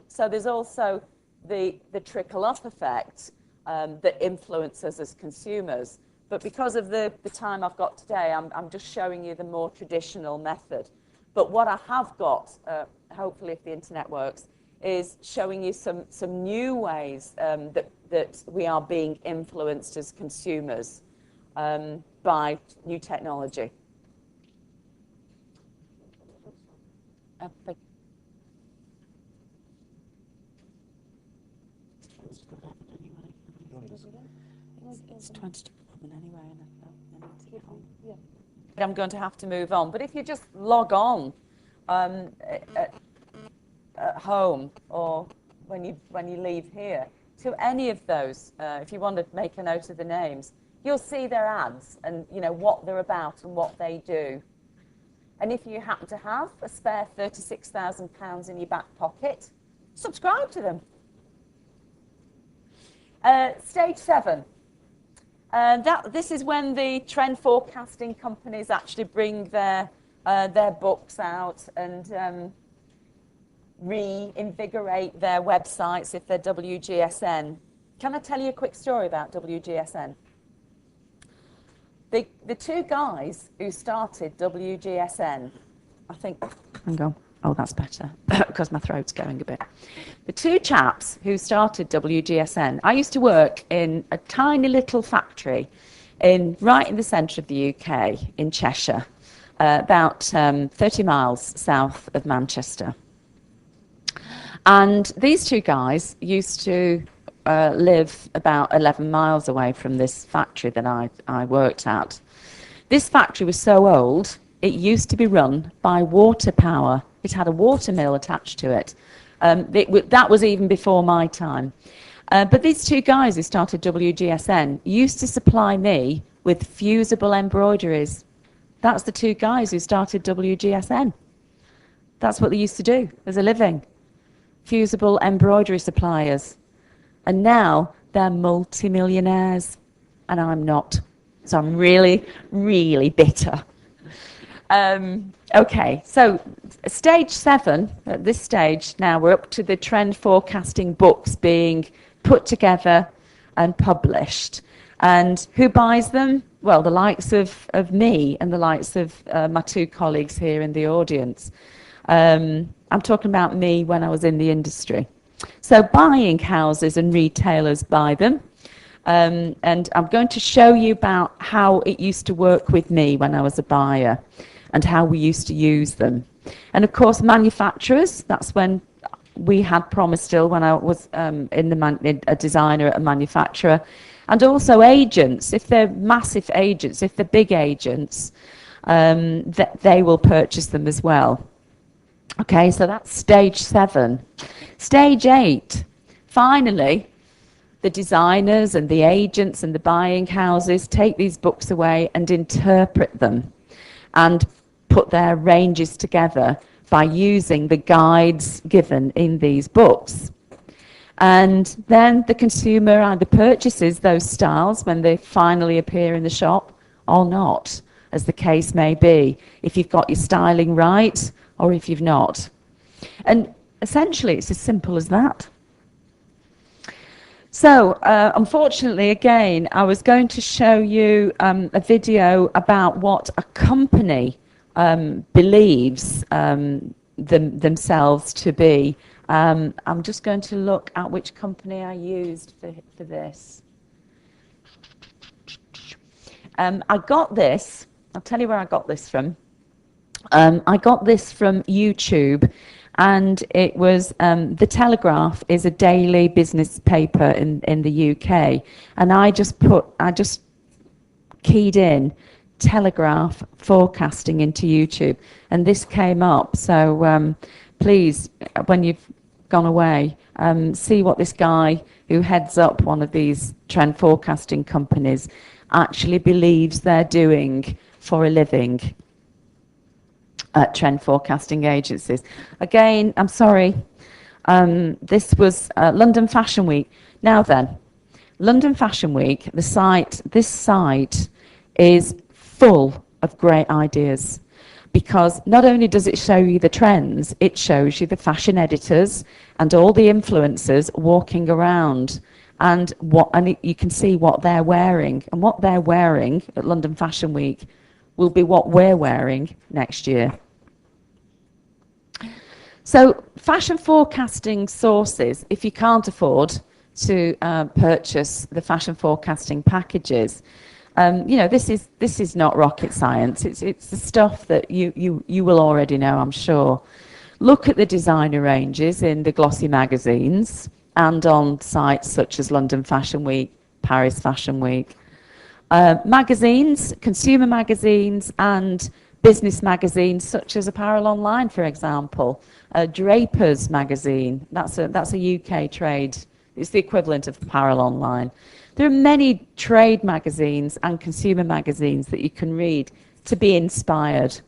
So there's also the trickle-up effect that influences us as consumers. But because of the time I've got today, I'm just showing you the more traditional method. But what I have got, hopefully if the internet works, is showing you some new ways that we are being influenced as consumers by new technology. It's trying to happen anyway, and I need to get on. Yeah. I'm going to have to move on. But if you just log on at home or when you leave here to any of those, if you want to make a note of the names, you'll see their ads and you know what they're about and what they do. And if you happen to have a spare £36,000 in your back pocket, subscribe to them. Stage 7. This is when the trend forecasting companies actually bring their books out and reinvigorate their websites if they're WGSN. Can I tell you a quick story about WGSN? The two guys who started WGSN, I think, hang on, oh, that's better, because my throat's going a bit. The two chaps who started WGSN, I used to work in a tiny little factory right in the centre of the UK, in Cheshire, about 30 miles south of Manchester. And these two guys used to live about 11 miles away from this factory that I worked at. This factory was so old, it used to be run by water power. It had a water mill attached to it. That was even before my time. But these two guys who started WGSN used to supply me with fusible embroideries. That's the two guys who started WGSN. That's what they used to do as a living. Fusible embroidery suppliers. And now they're multi-millionaires, and I'm not. So I'm really, really bitter. Okay, so stage 7, at this stage now, we're up to the trend forecasting books being put together and published. And who buys them? Well, the likes of me and the likes of my two colleagues here in the audience. I'm talking about me when I was in the industry. So buying houses and retailers buy them. And I'm going to show you about how it used to work with me when I was a buyer and how we used to use them. And of course, manufacturers, that's when we had promise still when I was a designer at a manufacturer. And also agents, if they're massive agents, if they're big agents, they will purchase them as well. Okay, so that's stage 7. Stage 8, finally, the designers and the agents and the buying houses take these books away and interpret them and put their ranges together by using the guides given in these books. And then the consumer either purchases those styles when they finally appear in the shop or not, as the case may be, if you've got your styling right or if you've not. And essentially, it's as simple as that. So, unfortunately, again, I was going to show you a video about what a company believes themselves to be. I'm just going to look at which company I used for this. I got this. I'll tell you where I got this from. I got this from YouTube, and it was The Telegraph is a daily business paper in the UK, and I just keyed in Telegraph forecasting into YouTube, and this came up. So please, when you've gone away, see what this guy who heads up one of these trend forecasting companies actually believes they're doing for a living. Trend forecasting agencies. Again, I'm sorry, this was London Fashion Week. Now then, London Fashion Week, this site is full of great ideas, because not only does it show you the trends, it shows you the fashion editors and all the influencers walking around, and you can see what they're wearing, and what they're wearing at London Fashion Week will be what we're wearing next year. So fashion forecasting sources, if you can't afford to purchase the fashion forecasting packages, this is not rocket science. It's the stuff that you will already know, I'm sure. Look at the designer ranges in the glossy magazines and on sites such as London Fashion Week, Paris Fashion Week. Magazines, consumer magazines and business magazines such as Apparel Online, for example. Draper's magazine, that's a UK trade. It's the equivalent of Apparel Online. There are many trade magazines and consumer magazines that you can read to be inspired.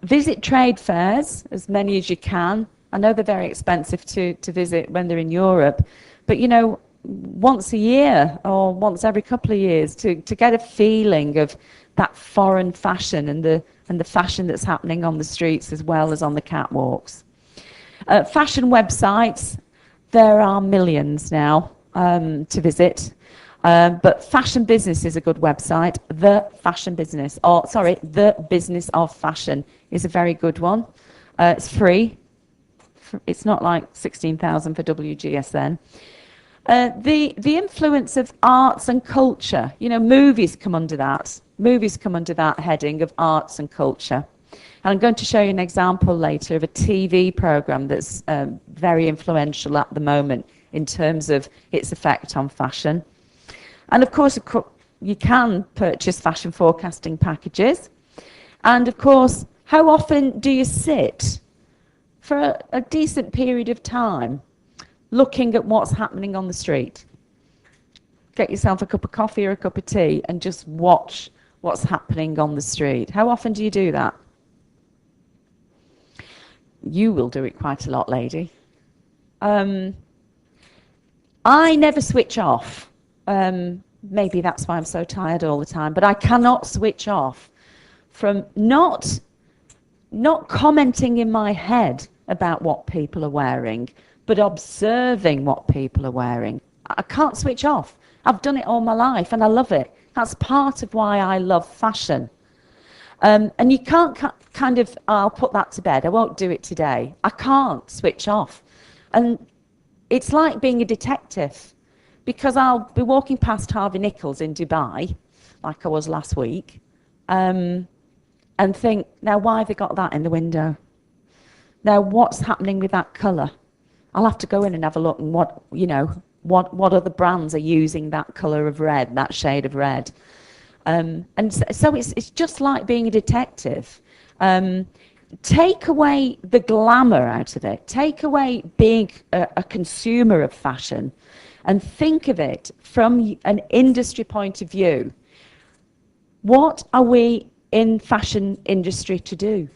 Visit trade fairs, as many as you can. I know they're very expensive to visit when they're in Europe, but once a year or once every couple of years to get a feeling of that foreign fashion and the fashion that's happening on the streets as well as on the catwalks. Fashion websites, there are millions now to visit. But Fashion Business is a good website. The Business of Fashion is a very good one. It's free. It's not like 16,000 for WGSN. The influence of arts and culture, movies come under that. Movies come under that heading of arts and culture. And I'm going to show you an example later of a TV program that's very influential at the moment in terms of its effect on fashion. And of course, you can purchase fashion forecasting packages. And of course, how often do you sit for a decent period of time looking at what's happening on the street? Get yourself a cup of coffee or a cup of tea and just watch what's happening on the street. How often do you do that? You will do it quite a lot, lady. I never switch off. Maybe that's why I'm so tired all the time, but I cannot switch off from not commenting in my head about what people are wearing, but observing what people are wearing. I can't switch off. I've done it all my life and I love it. That's part of why I love fashion. And you can't I'll put that to bed. I won't do it today. I can't switch off. And it's like being a detective, because I'll be walking past Harvey Nichols in Dubai, like I was last week, and think, now why have they got that in the window? Now what's happening with that colour? I'll have to go in and have a look and what other brands are using that colour of red, that shade of red. And so it's just like being a detective. Take away the glamour out of it. Take away being a consumer of fashion and think of it from an industry point of view. What are we in fashion industry to do?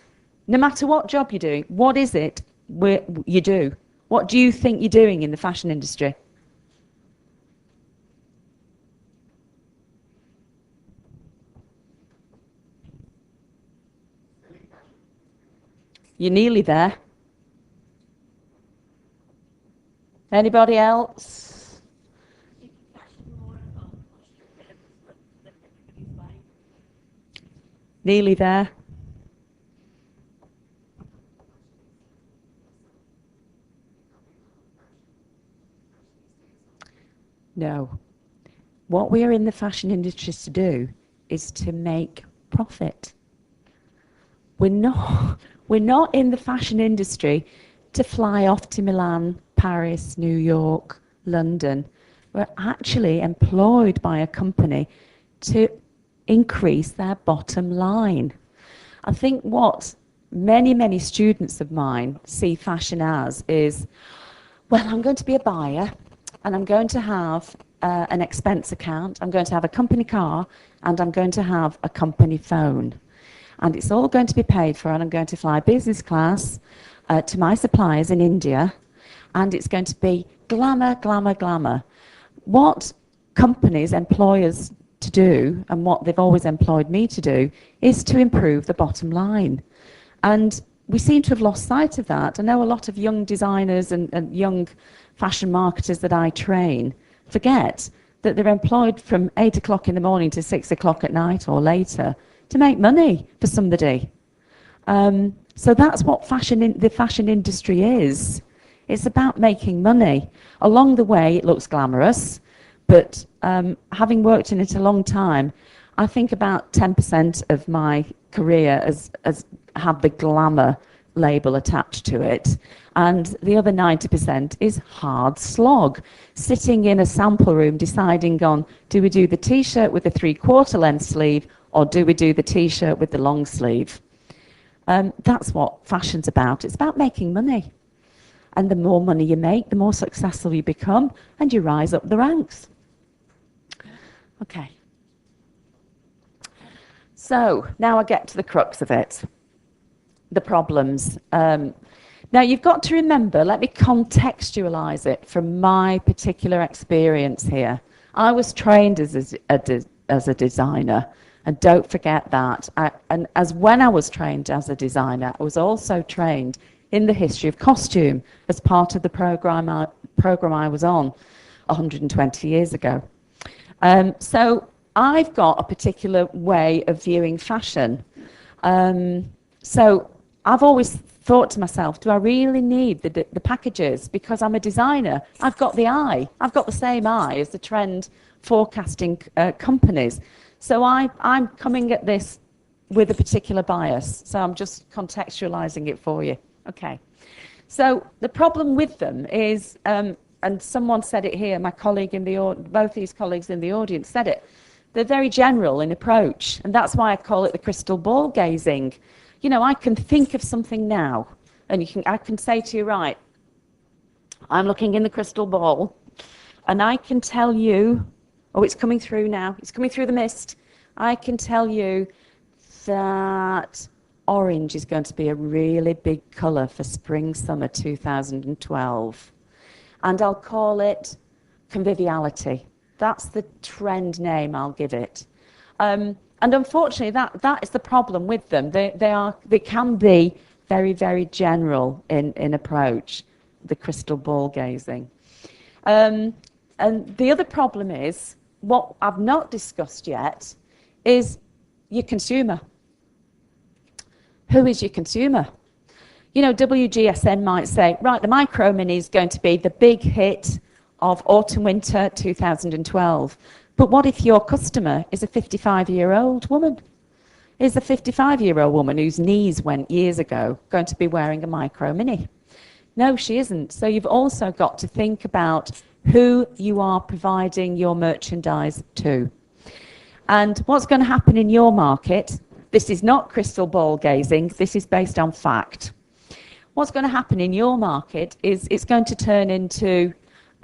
No matter what job you're doing, what is it you do? What do you think you're doing in the fashion industry? You're nearly there. Anybody else? Nearly there. No. What we are in the fashion industry to do is to make profit. We're not in the fashion industry to fly off to Milan, Paris, New York, London. We're actually employed by a company to increase their bottom line. I think what many students of mine see fashion as is, well, I'm going to be a buyer and I'm going to have an expense account, I'm going to have a company car, and I'm going to have a company phone. And it's all going to be paid for, and I'm going to fly business class to my suppliers in India, and it's going to be glamour, glamour, glamour. What companies employ us to do, and what they've always employed me to do, is to improve the bottom line. And we seem to have lost sight of that. I know a lot of young designers and young fashion marketers that I train forget that they're employed from 8 o'clock in the morning to 6 o'clock at night or later to make money for somebody. So that's what the fashion industry is. It's about making money. Along the way, it looks glamorous, but having worked in it a long time, I think about 10% of my career has had the glamour label attached to it, and the other 90% is hard slog, sitting in a sample room deciding on, do we do the t-shirt with the 3/4 length sleeve, or do we do the t-shirt with the long sleeve? That's what fashion's about. It's about making money, and the more money you make, the more successful you become, and you rise up the ranks. Okay, so now I get to the crux of it. The problems. Now, you've got to remember, let me contextualize it from my particular experience here. I was trained as a designer, and don't forget that. And as when I was trained as a designer, I was also trained in the history of costume as part of the program I was on 120 years ago. So I've got a particular way of viewing fashion. So I've always thought to myself, do I really need the packages? Because I'm a designer. I've got the eye. I've got the same eye as the trend forecasting companies. So I'm coming at this with a particular bias. So I'm just contextualizing it for you. Okay. So the problem with them is, and someone said it here, my colleague in both these colleagues in the audience said it, they're very general in approach. And that's why I call it the crystal ball gazing. You know, I can think of something now, and I can say to you, right, I'm looking in the crystal ball, and I can tell you, oh, it's coming through now, it's coming through the mist. I can tell you that orange is going to be a really big colour for spring, summer 2012. And I'll call it conviviality. That's the trend name I'll give it. And unfortunately, that is the problem with them. They can be very, very general in approach, the crystal ball gazing. And the other problem is, what I've not discussed yet, is your consumer. Who is your consumer? You know, WGSN might say, right, the Micro Mini is going to be the big hit of autumn-winter 2012. But what if your customer is a 55-year-old woman? Is a 55-year-old woman whose knees went years ago going to be wearing a Micro Mini? No, she isn't. So you've also got to think about who you are providing your merchandise to. And what's going to happen in your market, this is not crystal ball gazing, this is based on fact. What's going to happen in your market is it's going to turn into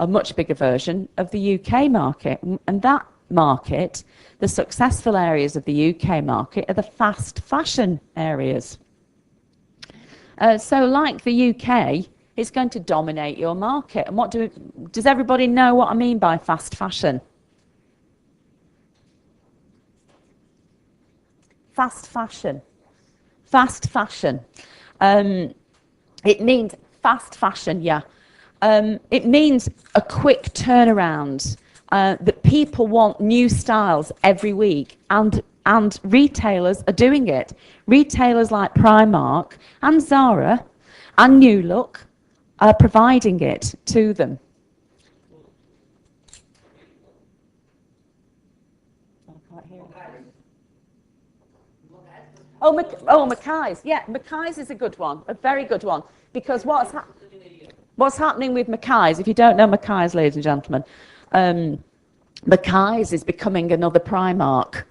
a much bigger version of the UK market. And that market, the successful areas of the UK market, are the fast fashion areas. So like the UK, it's going to dominate your market. And does everybody know what I mean by fast fashion? Fast fashion. Fast fashion. It means fast fashion, yeah. It means a quick turnaround, that people want new styles every week, and retailers are doing it. Retailers like Primark and Zara and New Look are providing it to them. Mackay's. Yeah, Mackay's is a good one, a very good one, because what's happening with Mackay's, if you don't know Mackay's, ladies and gentlemen, Mackay's is becoming another Primark.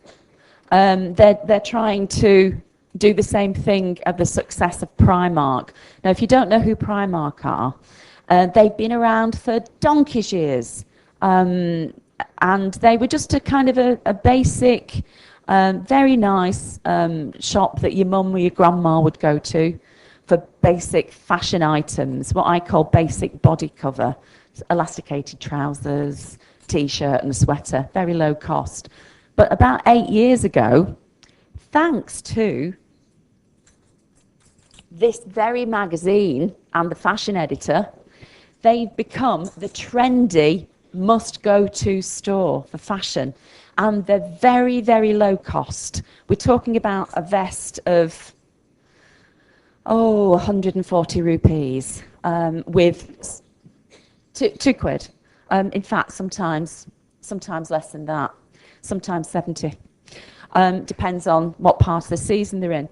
They're trying to do the same thing of the success of Primark. Now, if you don't know who Primark are, they've been around for donkey's years. And they were just a kind of a basic, very nice shop that your mum or your grandma would go to for basic fashion items, what I call basic body cover, elasticated trousers, T-shirt and a sweater, very low cost. But about 8 years ago, thanks to this very magazine and the fashion editor, they've become the trendy must-go-to store for fashion. And they're very, very low cost. We're talking about a vest of 140 rupees with £2. In fact, sometimes less than that, sometimes 70. Depends on what part of the season they're in.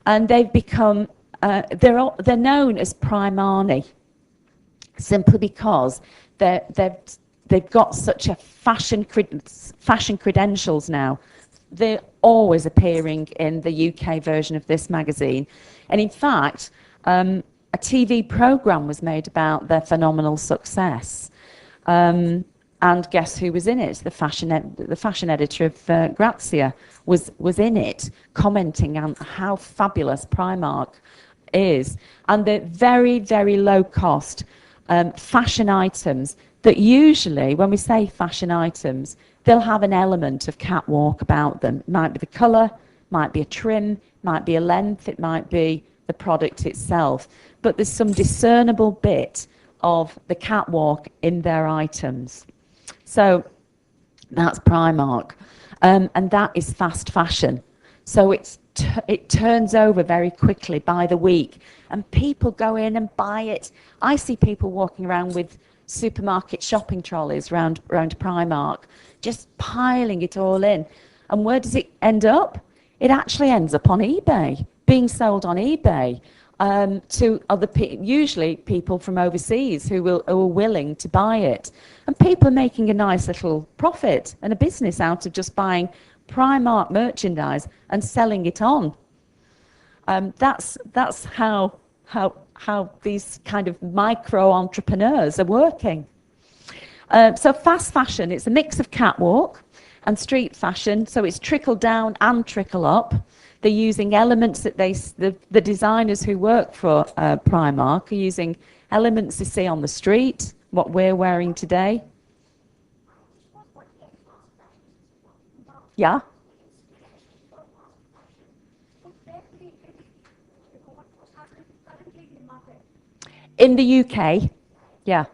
And they've become, they're known as Primani, simply because they've got such a fashion credentials now. They're always appearing in the UK version of this magazine. And in fact, a TV programme was made about their phenomenal success. And guess who was in it? The fashion editor of Grazia was in it, commenting on how fabulous Primark is, and the very, very low cost fashion items that usually, when we say fashion items, they'll have an element of catwalk about them. It might be the colour, might be a trim, might be a length, it might be the product itself. But there's some discernible bit of the catwalk in their items. So that's Primark. And that is fast fashion. So it turns over very quickly by the week. And people go in and buy it. I see people walking around with supermarket shopping trolleys around Primark, just piling it all in. And where does it end up? It actually ends up on eBay, being sold on eBay to other usually people from overseas who are willing to buy it. And people are making a nice little profit and a business out of just buying Primark merchandise and selling it on. That's how these kind of micro entrepreneurs are working. So fast fashion, it's a mix of catwalk and street fashion, so it's trickle down and trickle up. They're using elements that the designers who work for Primark are using elements they see on the street, what we're wearing today. Yeah? In the UK, yeah.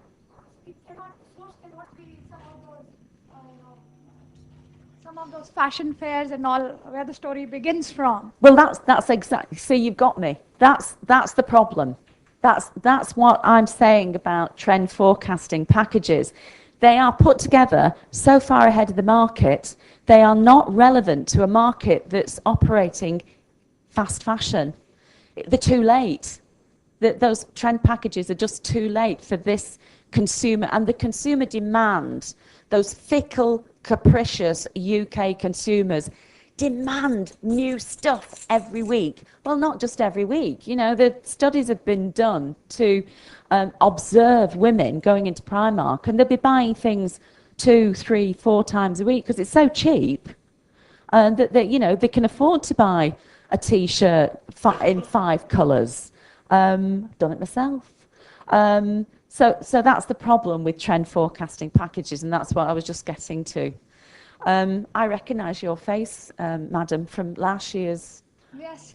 Some of those fashion fairs and all where the story begins from. Well, that's exactly. See, you've got me. That's the problem. That's what I'm saying about trend forecasting packages. They are put together so far ahead of the market. They are not relevant to a market that's operating fast fashion. They're too late. Those trend packages are just too late for this consumer, and the consumer demand, those fickle, capricious UK consumers demand new stuff every week. Well, not just every week. You know, the studies have been done to observe women going into Primark, and they'll be buying things 2, 3, 4 times a week because it's so cheap that you know, they can afford to buy a T-shirt in 5 colours. Done it myself. So that's the problem with trend forecasting packages, and that's what I was just getting to. I recognise your face, madam, from last year's. Yes.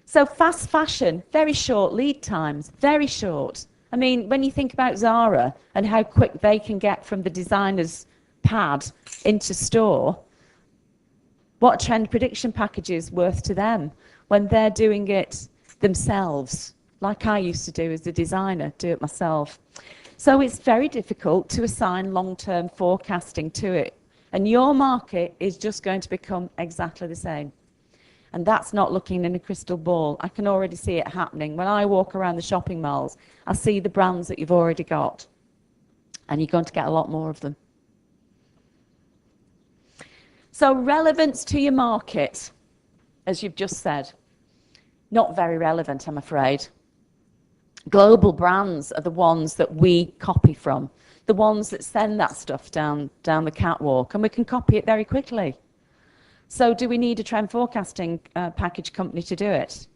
So fast fashion, very short lead times, very short. I mean, when you think about Zara and how quick they can get from the designer's pad into store, what trend prediction package is worth to them when they're doing it themselves, like I used to do as a designer, do it myself. So it's very difficult to assign long-term forecasting to it. And your market is just going to become exactly the same. And that's not looking in a crystal ball. I can already see it happening. When I walk around the shopping malls, I see the brands that you've already got. And you're going to get a lot more of them. So relevance to your market, as you've just said, not very relevant, I'm afraid. Global brands are the ones that we copy from, the ones that send that stuff down the catwalk, and we can copy it very quickly. So do we need a trend forecasting package company to do it?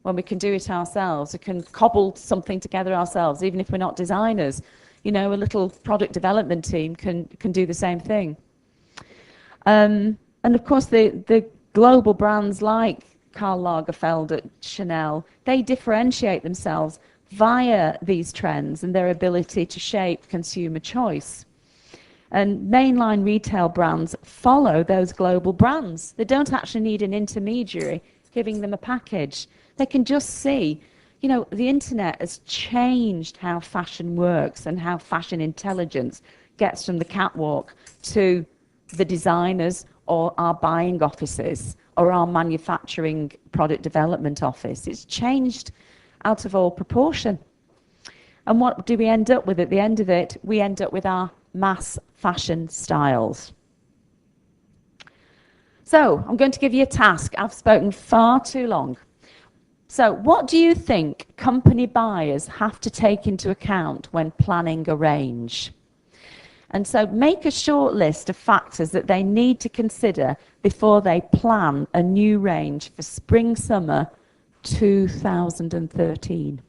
Well, we can do it ourselves. We can cobble something together ourselves, even if we're not designers. You know, a little product development team can do the same thing. And of course, the global brands like Karl Lagerfeld at Chanel, they differentiate themselves via these trends and their ability to shape consumer choice. And mainline retail brands follow those global brands. They don't actually need an intermediary giving them a package. They can just see, you know, the internet has changed how fashion works and how fashion intelligence gets from the catwalk to the designers or our buying offices or our manufacturing product development office. It's changed out of all proportion. And what do we end up with at the end of it? We end up with our mass fashion styles. So I'm going to give you a task. I've spoken far too long. So what do you think company buyers have to take into account when planning a range? And so make a short list of factors that they need to consider before they plan a new range for spring-summer 2013.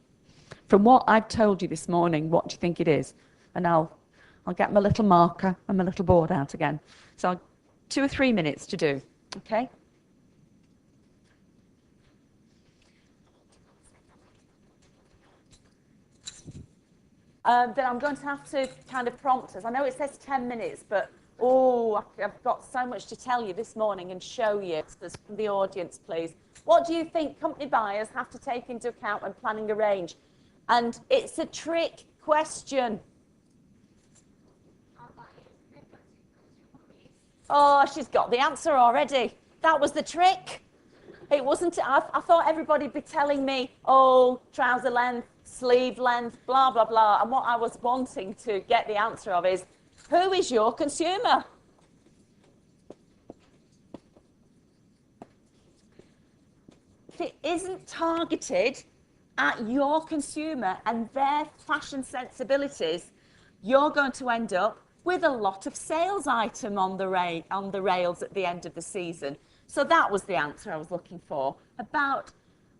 From what I've told you this morning, what do you think it is? And I'll get my little marker and my little board out again. So 2 or 3 minutes to do, okay? Then I'm going to have to kind of prompt us. I know it says 10 minutes, but I've got so much to tell you this morning and show you. From the audience, please. What do you think company buyers have to take into account when planning a range? And it's a trick question. Oh, she's got the answer already. That was the trick. It wasn't. I thought everybody'd be telling me, oh, trouser length, sleeve length, blah, blah, blah. And what I was wanting to get the answer of is, who is your consumer? If it isn't targeted at your consumer and their fashion sensibilities, you're going to end up with a lot of sales item on the rails at the end of the season. So that was the answer I was looking for, about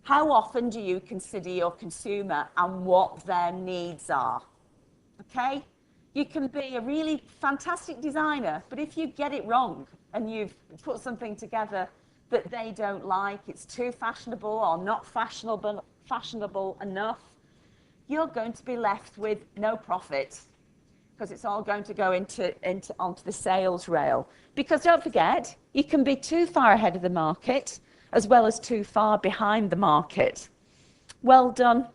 how often do you consider your consumer and what their needs are, okay? You can be a really fantastic designer, but if you get it wrong and you've put something together that they don't like, it's too fashionable or not fashionable enough, you're going to be left with no profit, because it's all going to go onto the sales rail. Because don't forget, you can be too far ahead of the market as well as too far behind the market. Well done.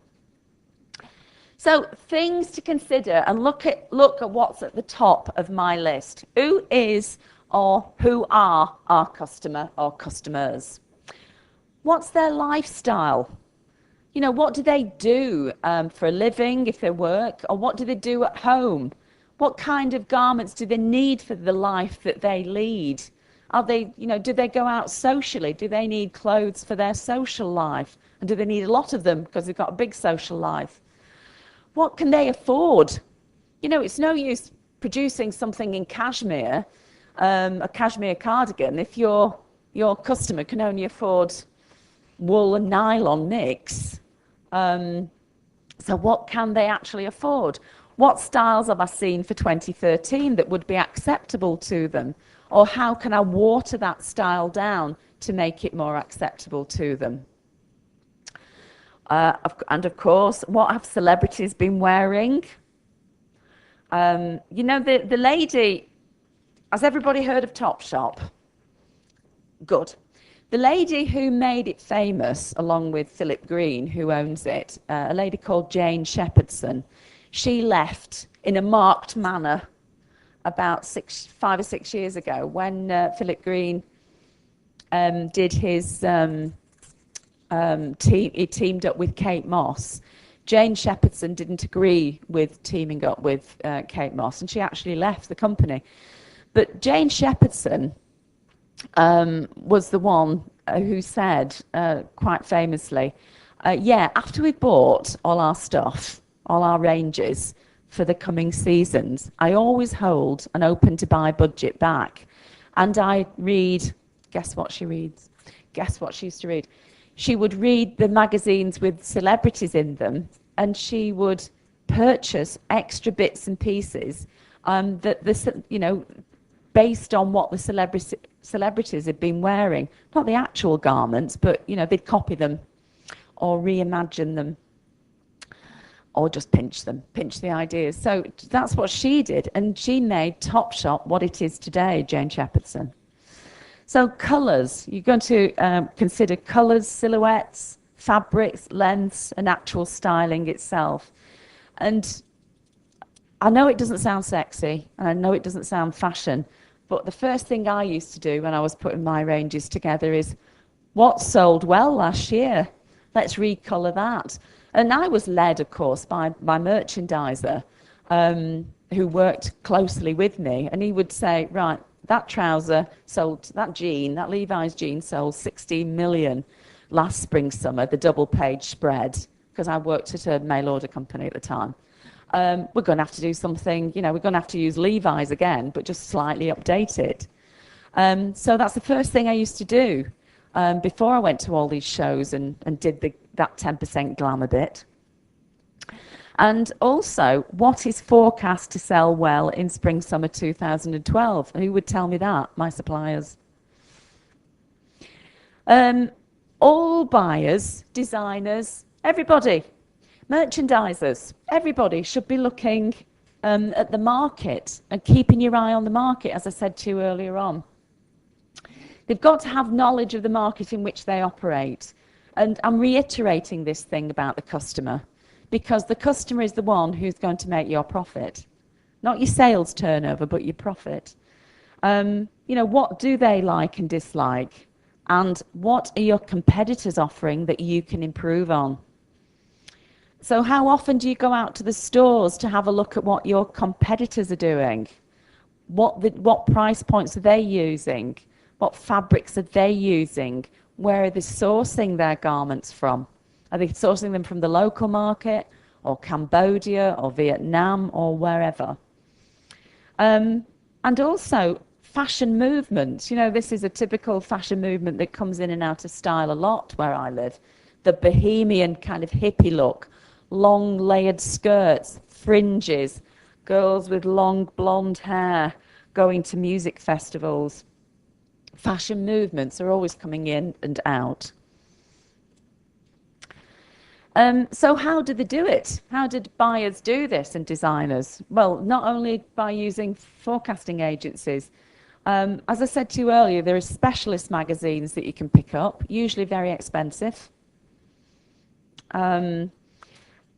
So things to consider, and look at what's at the top of my list. Who is or who are our customer or customers? What's their lifestyle? You know, what do they do for a living if they work, or what do they do at home? What kind of garments do they need for the life that they lead? Are they, do they go out socially? Do they need clothes for their social life? And do they need a lot of them because they've got a big social life? What can they afford? It's no use producing something in cashmere, a cashmere cardigan, if your customer can only afford wool and nylon mix. So what can they actually afford? What styles have I seen for 2013 that would be acceptable to them? Or how can I water that style down to make it more acceptable to them? And of course, what have celebrities been wearing? The lady, has everybody heard of Topshop? Good. The lady who made it famous, along with Philip Green, who owns it, a lady called Jane Shepherdson, she left in a marked manner about 5 or 6 years ago when Philip Green did his he teamed up with Kate Moss. Jane Shepherdson didn't agree with teaming up with Kate Moss, and she actually left the company. But Jane Shepherdson was the one who said, quite famously, after we bought all our stuff, all our ranges for the coming seasons, I always hold an open to buy budget back. And I read, guess what she reads? Guess what she used to read? She would read the magazines with celebrities in them, and she would purchase extra bits and pieces based on what the celebrities had been wearing. Not the actual garments, but they'd copy them or reimagine them, or just pinch the ideas. So that's what she did, and she made Topshop what it is today, Jane Shepherdson. So colours, you're going to consider colours, silhouettes, fabrics, lengths, and actual styling itself. And I know it doesn't sound sexy, and I know it doesn't sound fashion, but the first thing I used to do when I was putting my ranges together is, what sold well last year? Let's recolour that. And I was led, of course, by my merchandiser who worked closely with me, and he would say, right, that trouser sold, that Levi's jean sold 16 million last spring, summer, the double page spread, because I worked at a mail order company at the time. We're going to have to do something, we're going to have to use Levi's again, but just slightly update it. So that's the first thing I used to do. before I went to all these shows and did that 10% glamour bit. And also, what is forecast to sell well in spring summer 2012? Who would tell me that? My suppliers. All buyers, designers, everybody, merchandisers, everybody should be looking at the market and keeping your eye on the market, as I said to you earlier on. They've got to have knowledge of the market in which they operate. And I'm reiterating this thing about the customer, because the customer is the one who's going to make your profit. Not your sales turnover, but your profit. What do they like and dislike? And what are your competitors offering that you can improve on? So how often do you go out to the stores to have a look at what your competitors are doing? What price points are they using? What fabrics are they using? Where are they sourcing their garments from? Are they sourcing them from the local market or Cambodia or Vietnam or wherever? And also fashion movements. This is a typical fashion movement that comes in and out of style a lot where I live. The bohemian kind of hippie look, long layered skirts, fringes, girls with long blonde hair going to music festivals. Fashion movements are always coming in and out. So how did they do it? How did buyers do this and designers? Well, not only by using forecasting agencies. As I said to you earlier, there are specialist magazines that you can pick up, usually very expensive. And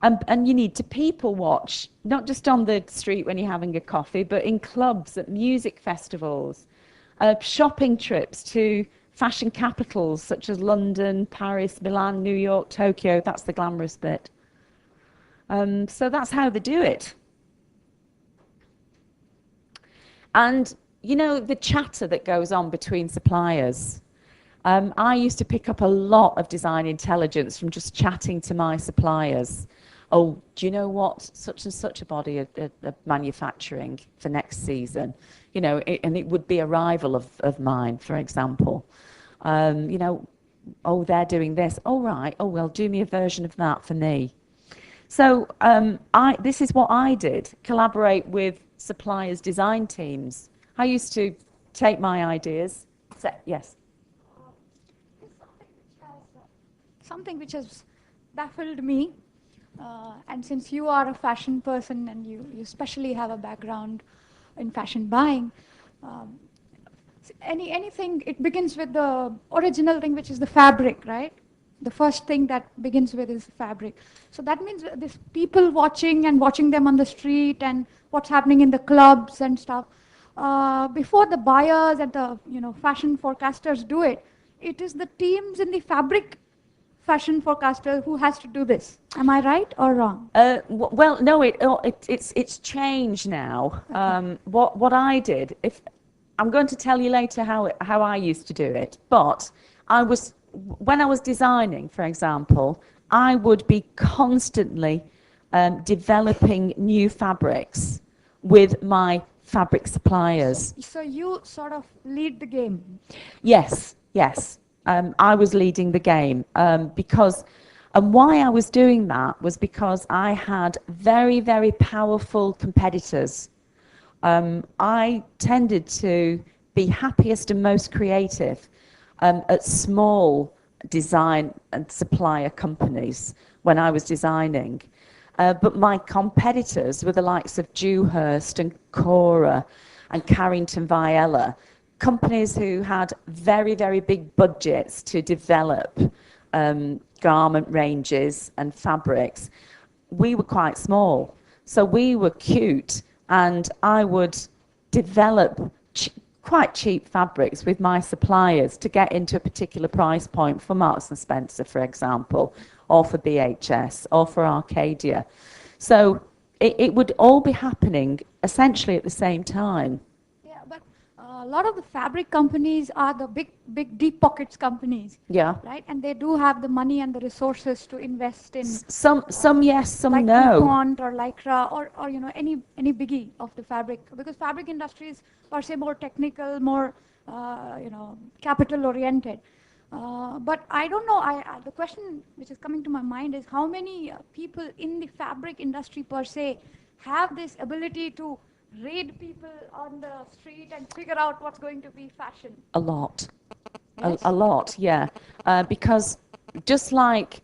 you need to people watch, not just on the street when you're having a coffee, but in clubs, at music festivals, shopping trips to fashion capitals such as London, Paris, Milan, New York, Tokyo. That's the glamorous bit. So that's how they do it. And, the chatter that goes on between suppliers. I used to pick up a lot of design intelligence from just chatting to my suppliers. Oh, do you know what such and such a body are manufacturing for next season? And it would be a rival of mine, for example. Oh, they're doing this. Oh, right. Oh, well, do me a version of that for me. So this is what I did, collaborate with suppliers' design teams. I used to take my ideas. Yes? Something which has baffled me, and since you are a fashion person and you especially have a background in fashion buying, anything, it begins with the original thing, which is the fabric, right? The first thing that begins with is the fabric. So that means there's people watching them on the street and what's happening in the clubs and stuff. Before the buyers and the fashion forecasters do it, it is the teams in the fabric fashion forecaster who has to do this. Am I right or wrong? Well, no, it's changed now. Okay. What I did, I'm going to tell you later how I used to do it, but when I was designing, for example, I would be constantly developing new fabrics with my fabric suppliers. So you sort of lead the game? Yes. I was leading the game and why I was doing that was because I had very, very powerful competitors. I tended to be happiest and most creative at small design and supplier companies when I was designing. But my competitors were the likes of Dewhurst and Cora and Carrington Viella, companies who had very, very big budgets to develop garment ranges and fabrics. We were quite small, so we were cute, and I would develop quite cheap fabrics with my suppliers to get into a particular price point for Marks and Spencer, for example, or for BHS, or for Arcadia. So it would all be happening essentially at the same time. Yeah, but a lot of the fabric companies are the big deep pockets companies. Yeah. Right, and they do have the money and the resources to invest in. Some yes, some like no. DuPont or Lycra or any biggie of the fabric, because fabric industry is per se more technical, more capital oriented. But I don't know. The question which is coming to my mind is how many people in the fabric industry per se have this ability to read people on the street and figure out what's going to be fashion. A lot. Yes? A lot, yeah. Because just like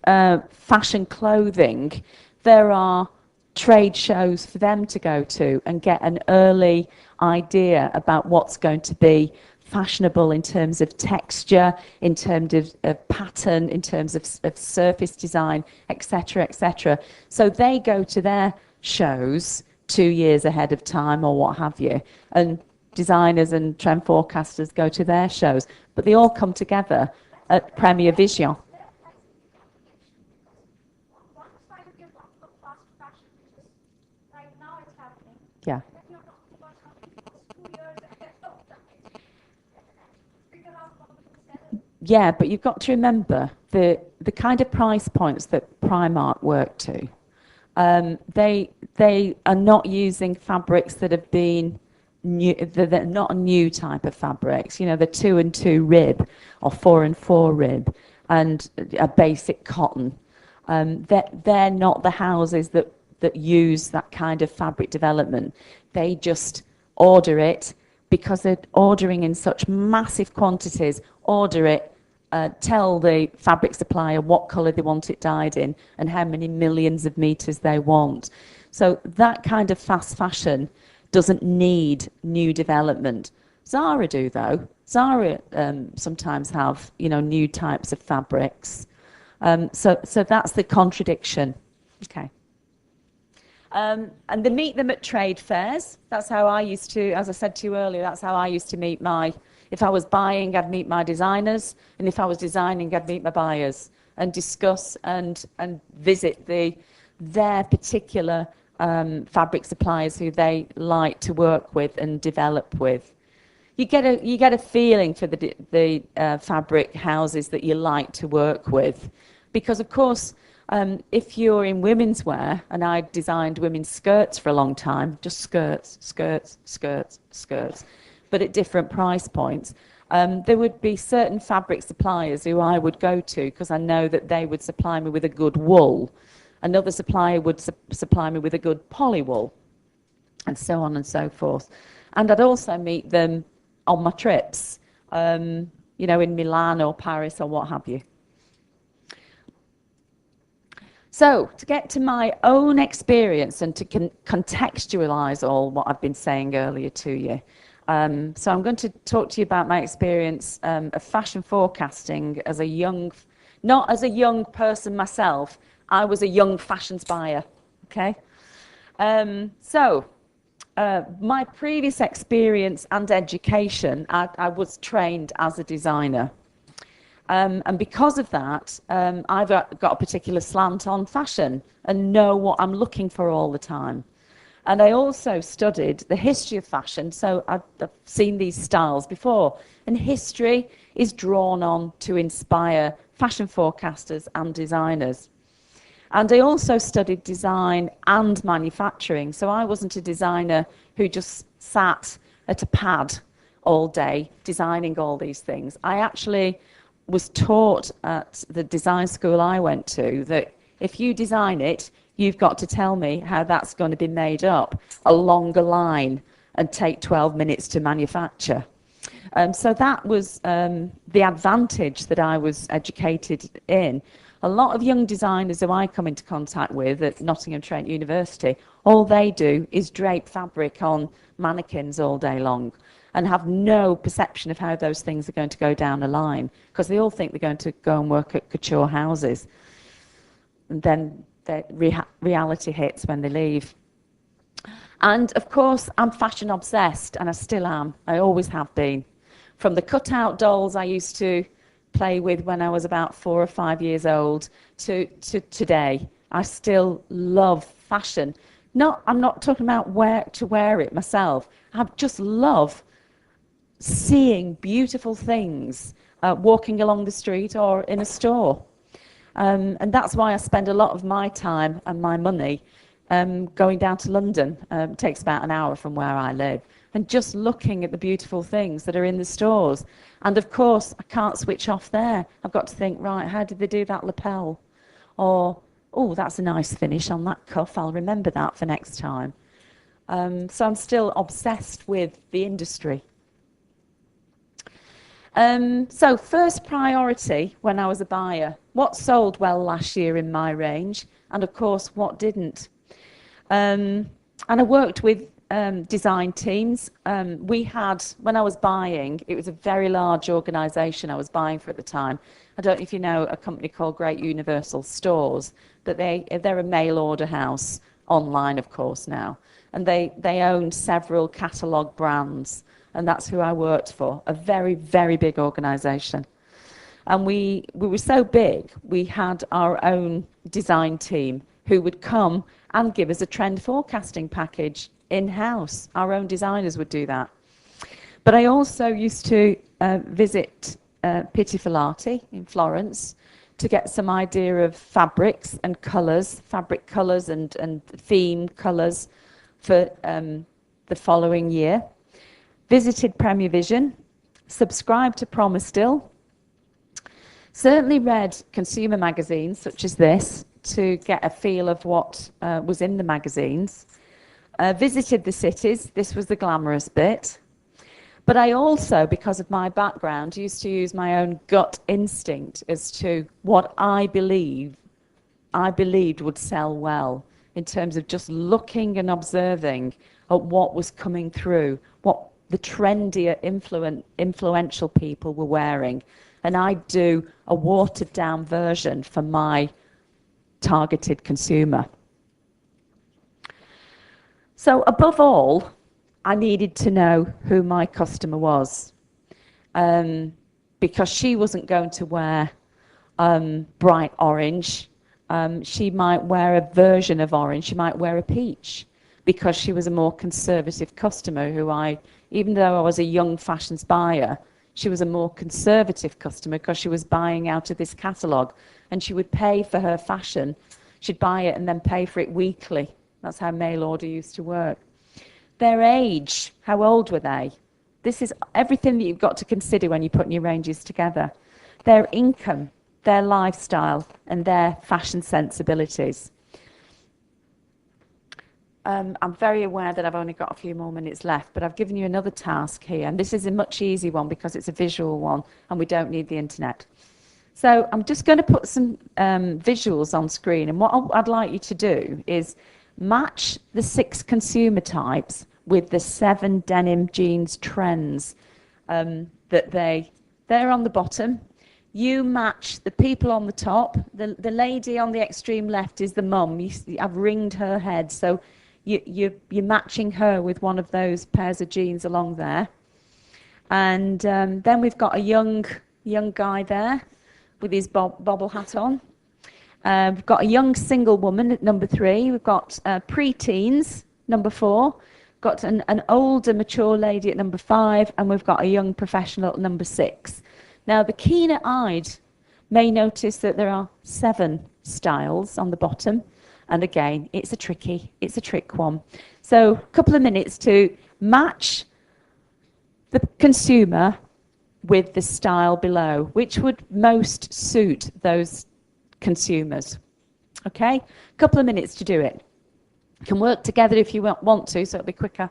fashion clothing, there are trade shows for them to go to and get an early idea about what's going to be fashionable in terms of texture, in terms of pattern, in terms of surface design, etc., etc. So they go to their shows 2 years ahead of time or what have you, and designers and trend forecasters go to their shows, but they all come together at Premier Vision. Yeah. Yeah, but you've got to remember the kind of price points that Primark work to. They are not using fabrics that have been new. They're not a new type of fabrics. You know, the 2 and 2 rib or 4 and 4 rib and a basic cotton. They're not the houses that use that kind of fabric development. They just order it because they're ordering in such massive quantities. Order it, tell the fabric supplier what colour they want it dyed in and how many millions of metres they want. So that kind of fast fashion doesn't need new development. Zara do, though. Zara sometimes have, you know, new types of fabrics. So that's the contradiction. Okay. And they meet them at trade fairs. That's how I used to, as I said to you earlier, that's how I used to meet if I was buying, I'd meet my designers, and if I was designing, I'd meet my buyers and discuss and visit their particular fabric suppliers who they like to work with and develop with. You get a feeling for the fabric houses that you like to work with, because of course, if you're in women's wear, and I designed women's skirts for a long time, just skirts, but at different price points, there would be certain fabric suppliers who I would go to because I know that they would supply me with a good wool. Another supplier would supply me with a good poly wool, and so on and so forth. And I'd also meet them on my trips, you know, in Milan or Paris or what have you. So, to get to my own experience and to contextualize all what I've been saying earlier to you, so I'm going to talk to you about my experience of fashion forecasting as not as a young person myself. I was a young fashions buyer, okay? My previous experience and education, I was trained as a designer. And because of that, I've got a particular slant on fashion and know what I'm looking for all the time. And I also studied the history of fashion, so I've seen these styles before. And history is drawn on to inspire fashion forecasters and designers. And I also studied design and manufacturing, so I wasn't a designer who just sat at a pad all day designing all these things. I actually was taught at the design school I went to that if you design it, you've got to tell me how that's going to be made up along a line and take 12 minutes to manufacture. So that was the advantage that I was educated in. A lot of young designers who I come into contact with at Nottingham Trent University, all they do is drape fabric on mannequins all day long and have no perception of how those things are going to go down a line because they all think they're going to go and work at couture houses. And then the reality hits when they leave. And of course, I'm fashion obsessed, and I still am. I always have been. From the cutout dolls I used to play with when I was about 4 or 5 years old to today, I still love fashion. I'm not talking about where to wear it myself. I just love seeing beautiful things walking along the street or in a store. And that's why I spend a lot of my time and my money going down to London. It takes about an hour from where I live. and just looking at the beautiful things that are in the stores. And of course, I can't switch off there. I've got to think, right, how did they do that lapel? Or, oh, that's a nice finish on that cuff. I'll remember that for next time. So I'm still obsessed with the industry. So first priority when I was a buyer, what sold well last year in my range, and of course what didn't. And I worked with design teams. We had, when I was buying, it was a very large organisation I was buying for at the time. I don't know if you know a company called Great Universal Stores, but they're a mail order house, online of course now, and they own several catalogue brands. And that's who I worked for, a very, very big organisation. And we were so big, we had our own design team who would come and give us a trend forecasting package in-house. Our own designers would do that. But I also used to visit Pitti Filati in Florence to get some idea of fabrics and colours, fabric colours and theme colours for the following year. Visited Premier Vision, subscribed to Promistill, certainly read consumer magazines such as this to get a feel of what was in the magazines, visited the cities, this was the glamorous bit, but I also, because of my background, used to use my own gut instinct as to what I believed would sell well in terms of just looking and observing at what was coming through, what the trendier, influential people were wearing. And I'd do a watered-down version for my targeted consumer. So above all, I needed to know who my customer was, because she wasn't going to wear bright orange. She might wear a version of orange. She might wear a peach, because she was a more conservative customer who even though I was a young fashions buyer, she was a more conservative customer because she was buying out of this catalogue, and she would pay for her fashion. She'd buy it and then pay for it weekly. That's how mail order used to work. Their age, how old were they? This is everything that you've got to consider when you're putting your ranges together. Their income, their lifestyle, and their fashion sensibilities. I'm very aware that I've only got a few more minutes left, but I've given you another task here, and this is a much easier one because it's a visual one and we don't need the internet. So I'm just going to put some visuals on screen, and what I'd like you to do is match the 6 consumer types with the 7 denim jeans trends that they're on the bottom. You match the people on the top. The lady on the extreme left is the mum. I've ringed her head, so you're matching her with one of those pairs of jeans along there. And then we've got a young guy there with his bobble hat on. We've got a young single woman at number 3. We've got pre-teens, number 4. Got an older mature lady at number 5, and we've got a young professional at number 6. Now, the keener-eyed may notice that there are 7 styles on the bottom. And again, it's a trick one. So a couple of minutes to match the consumer with the style below, which would most suit those consumers. Okay? A couple of minutes to do it. You can work together if you want to, so it'll be quicker.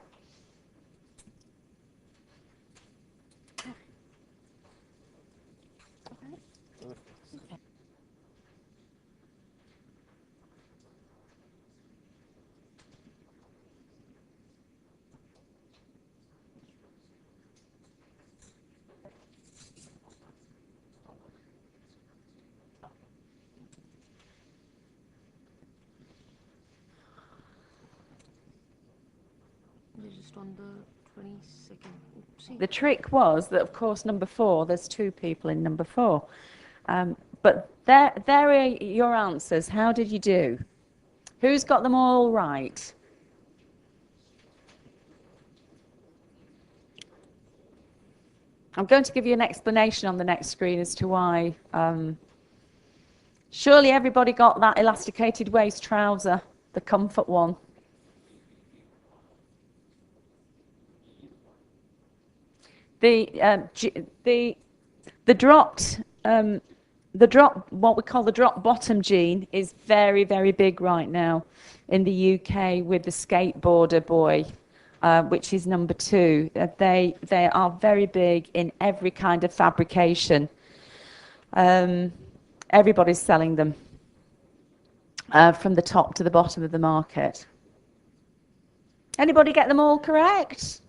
Just on the 22nd. Oopsie. The trick was that, of course, number 4, there's 2 people in number 4. But there are your answers. How did you do? Who's got them all right? I'm going to give you an explanation on the next screen as to why. Surely everybody got that elasticated waist trouser, the comfort one. The dropped what we call the drop bottom gene is very, very big right now in the UK with the skateboarder boy, which is number 2. They are very big in every kind of fabrication. Everybody's selling them from the top to the bottom of the market. Anybody get them all correct?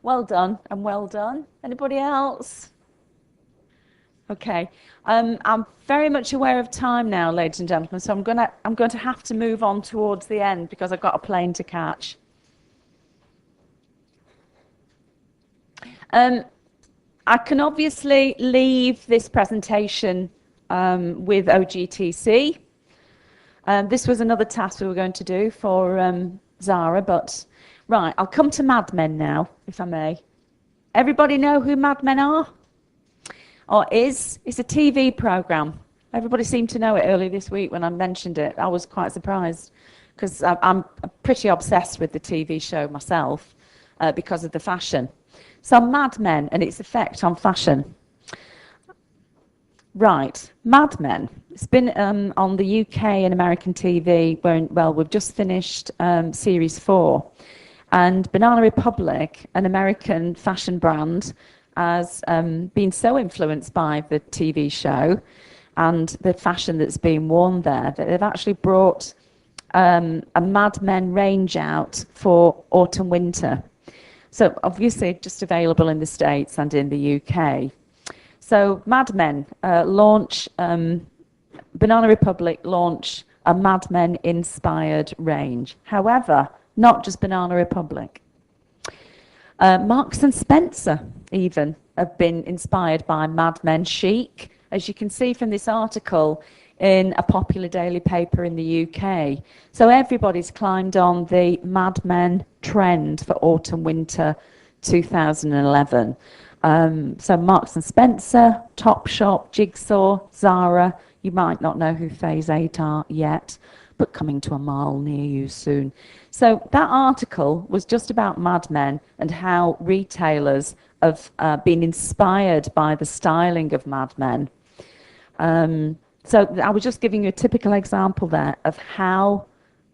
Well done, and well done. Anybody else? Okay. I'm very much aware of time now, ladies and gentlemen, so I'm going to have to move on towards the end because I've got a plane to catch. I can obviously leave this presentation with OGTC. This was another task we were going to do for Zara, but right, I'll come to Mad Men now, if I may. Everybody know who Mad Men are? Or is? It's a TV programme. Everybody seemed to know it earlier this week when I mentioned it. I was quite surprised because I'm pretty obsessed with the TV show myself because of the fashion. So Mad Men and its effect on fashion. Right, Mad Men. It's been on the UK and American TV where, we've just finished Series 4. And Banana Republic, an American fashion brand, has been so influenced by the TV show and the fashion that's being worn there that they've actually brought a Mad Men range out for autumn-winter. So obviously just available in the States and in the UK. So Mad Men Banana Republic launch a Mad Men inspired range. However, not just Banana Republic. Marks and Spencer even have been inspired by Mad Men chic, as you can see from this article in a popular daily paper in the UK. So everybody's climbed on the Mad Men trend for autumn-winter 2011. So Marks and Spencer, Topshop, Jigsaw, Zara. You might not know who Phase 8 are yet, but coming to a mall near you soon. So that article was just about Mad Men and how retailers have been inspired by the styling of Mad Men. So I was just giving you a typical example there of how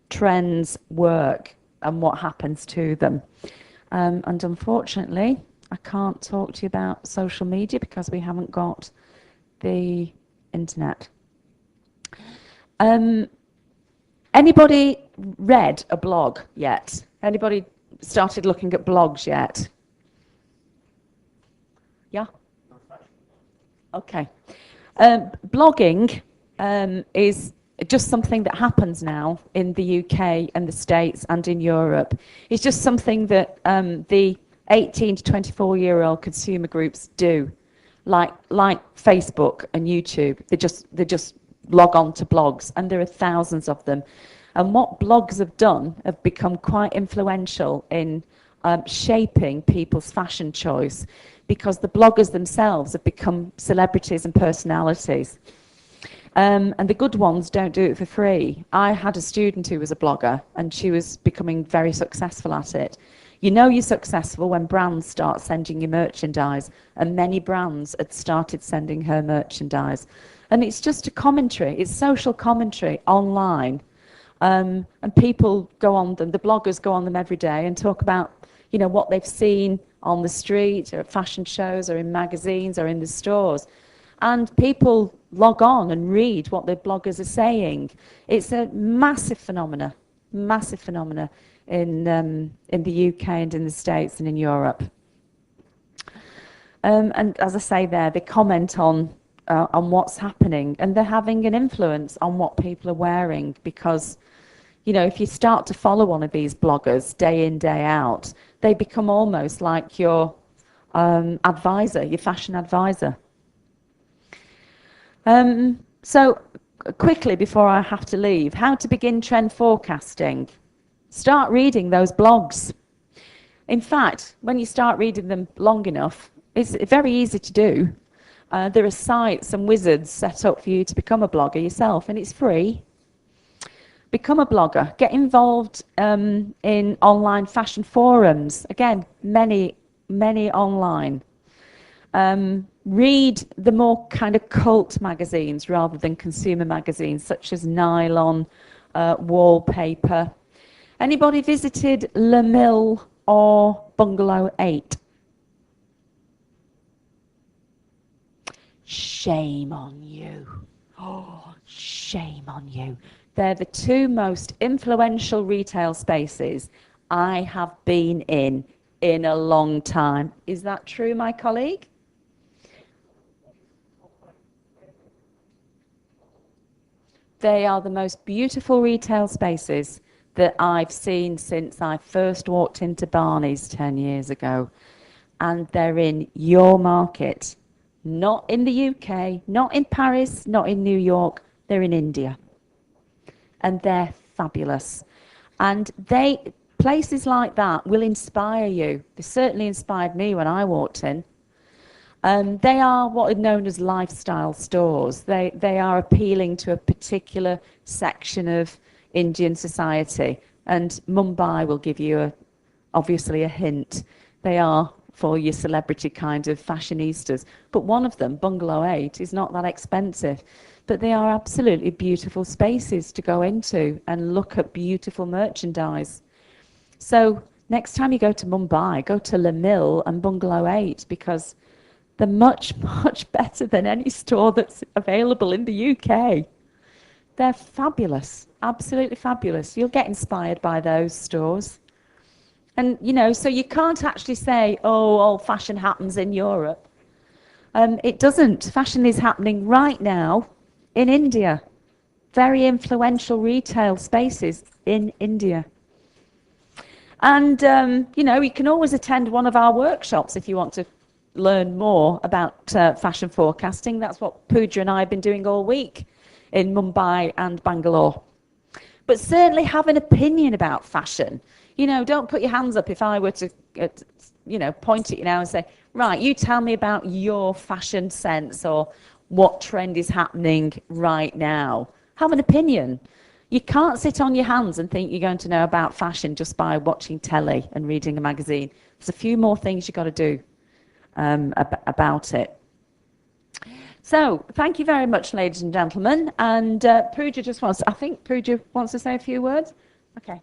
trends work and what happens to them. And unfortunately, I can't talk to you about social media because we haven't got the internet. Anybody read a blog yet? Anybody started looking at blogs yet? Yeah? Okay. Blogging is just something that happens now in the UK and the States and in Europe. It's just something that the 18 to 24-year-old consumer groups do, like Facebook and YouTube. They just log on to blogs, and there are thousands of them. And what blogs have done have become quite influential in shaping people's fashion choice, because the bloggers themselves have become celebrities and personalities. And the good ones don't do it for free. I had a student who was a blogger, and she was becoming very successful at it. You know you're successful when brands start sending you merchandise, and many brands had started sending her merchandise. And it's just a commentary, it's social commentary online. And people go on them, the bloggers go on them every day and talk about, what they've seen on the street or at fashion shows or in magazines or in the stores. And people log on and read what the bloggers are saying. It's a massive phenomena in the UK and in the States and in Europe. And as I say there, they comment on what's happening, and they're having an influence on what people are wearing, because, if you start to follow one of these bloggers day in, day out, they become almost like your advisor, your fashion advisor. So quickly before I have to leave, how to begin trend forecasting. Start reading those blogs. In fact, when you start reading them long enough, it's very easy to do. There are sites and wizards set up for you to become a blogger yourself, and it's free. Become a blogger. Get involved in online fashion forums. Again, many online. Read the more kind of cult magazines rather than consumer magazines, such as Nylon, Wallpaper. Anybody visited Le Mill or Bungalow 8? Shame on you. Oh, shame on you. They're the two most influential retail spaces I have been in a long time. Is that true, my colleague? They are the most beautiful retail spaces that I've seen since I first walked into Barney's 10 years ago. And they're in your market. Not in the UK, not in Paris, not in New York. They're in India. And they're fabulous. And places like that will inspire you. They certainly inspired me when I walked in. They are what are known as lifestyle stores. They are appealing to a particular section of Indian society. And Mumbai will give you obviously a hint. They are for your celebrity kind of fashionistas. But one of them, Bungalow 8, is not that expensive. But they are absolutely beautiful spaces to go into and look at beautiful merchandise. So next time you go to Mumbai, go to Le Mill and Bungalow 8 because they're much, much better than any store that's available in the UK. They're fabulous, absolutely fabulous. You'll get inspired by those stores. And, so you can't actually say, oh, all fashion happens in Europe. It doesn't. Fashion is happening right now in India. Very influential retail spaces in India. And, you can always attend one of our workshops if you want to learn more about fashion forecasting. That's what Pooja and I have been doing all week in Mumbai and Bangalore. But certainly have an opinion about fashion. Don't put your hands up if I were to, point at you now and say, right, you tell me about your fashion sense or what trend is happening right now. Have an opinion. You can't sit on your hands and think you're going to know about fashion just by watching telly and reading a magazine. There's a few more things you've got to do about it. So, thank you very much, ladies and gentlemen. And Pooja I think Pooja wants to say a few words. Okay.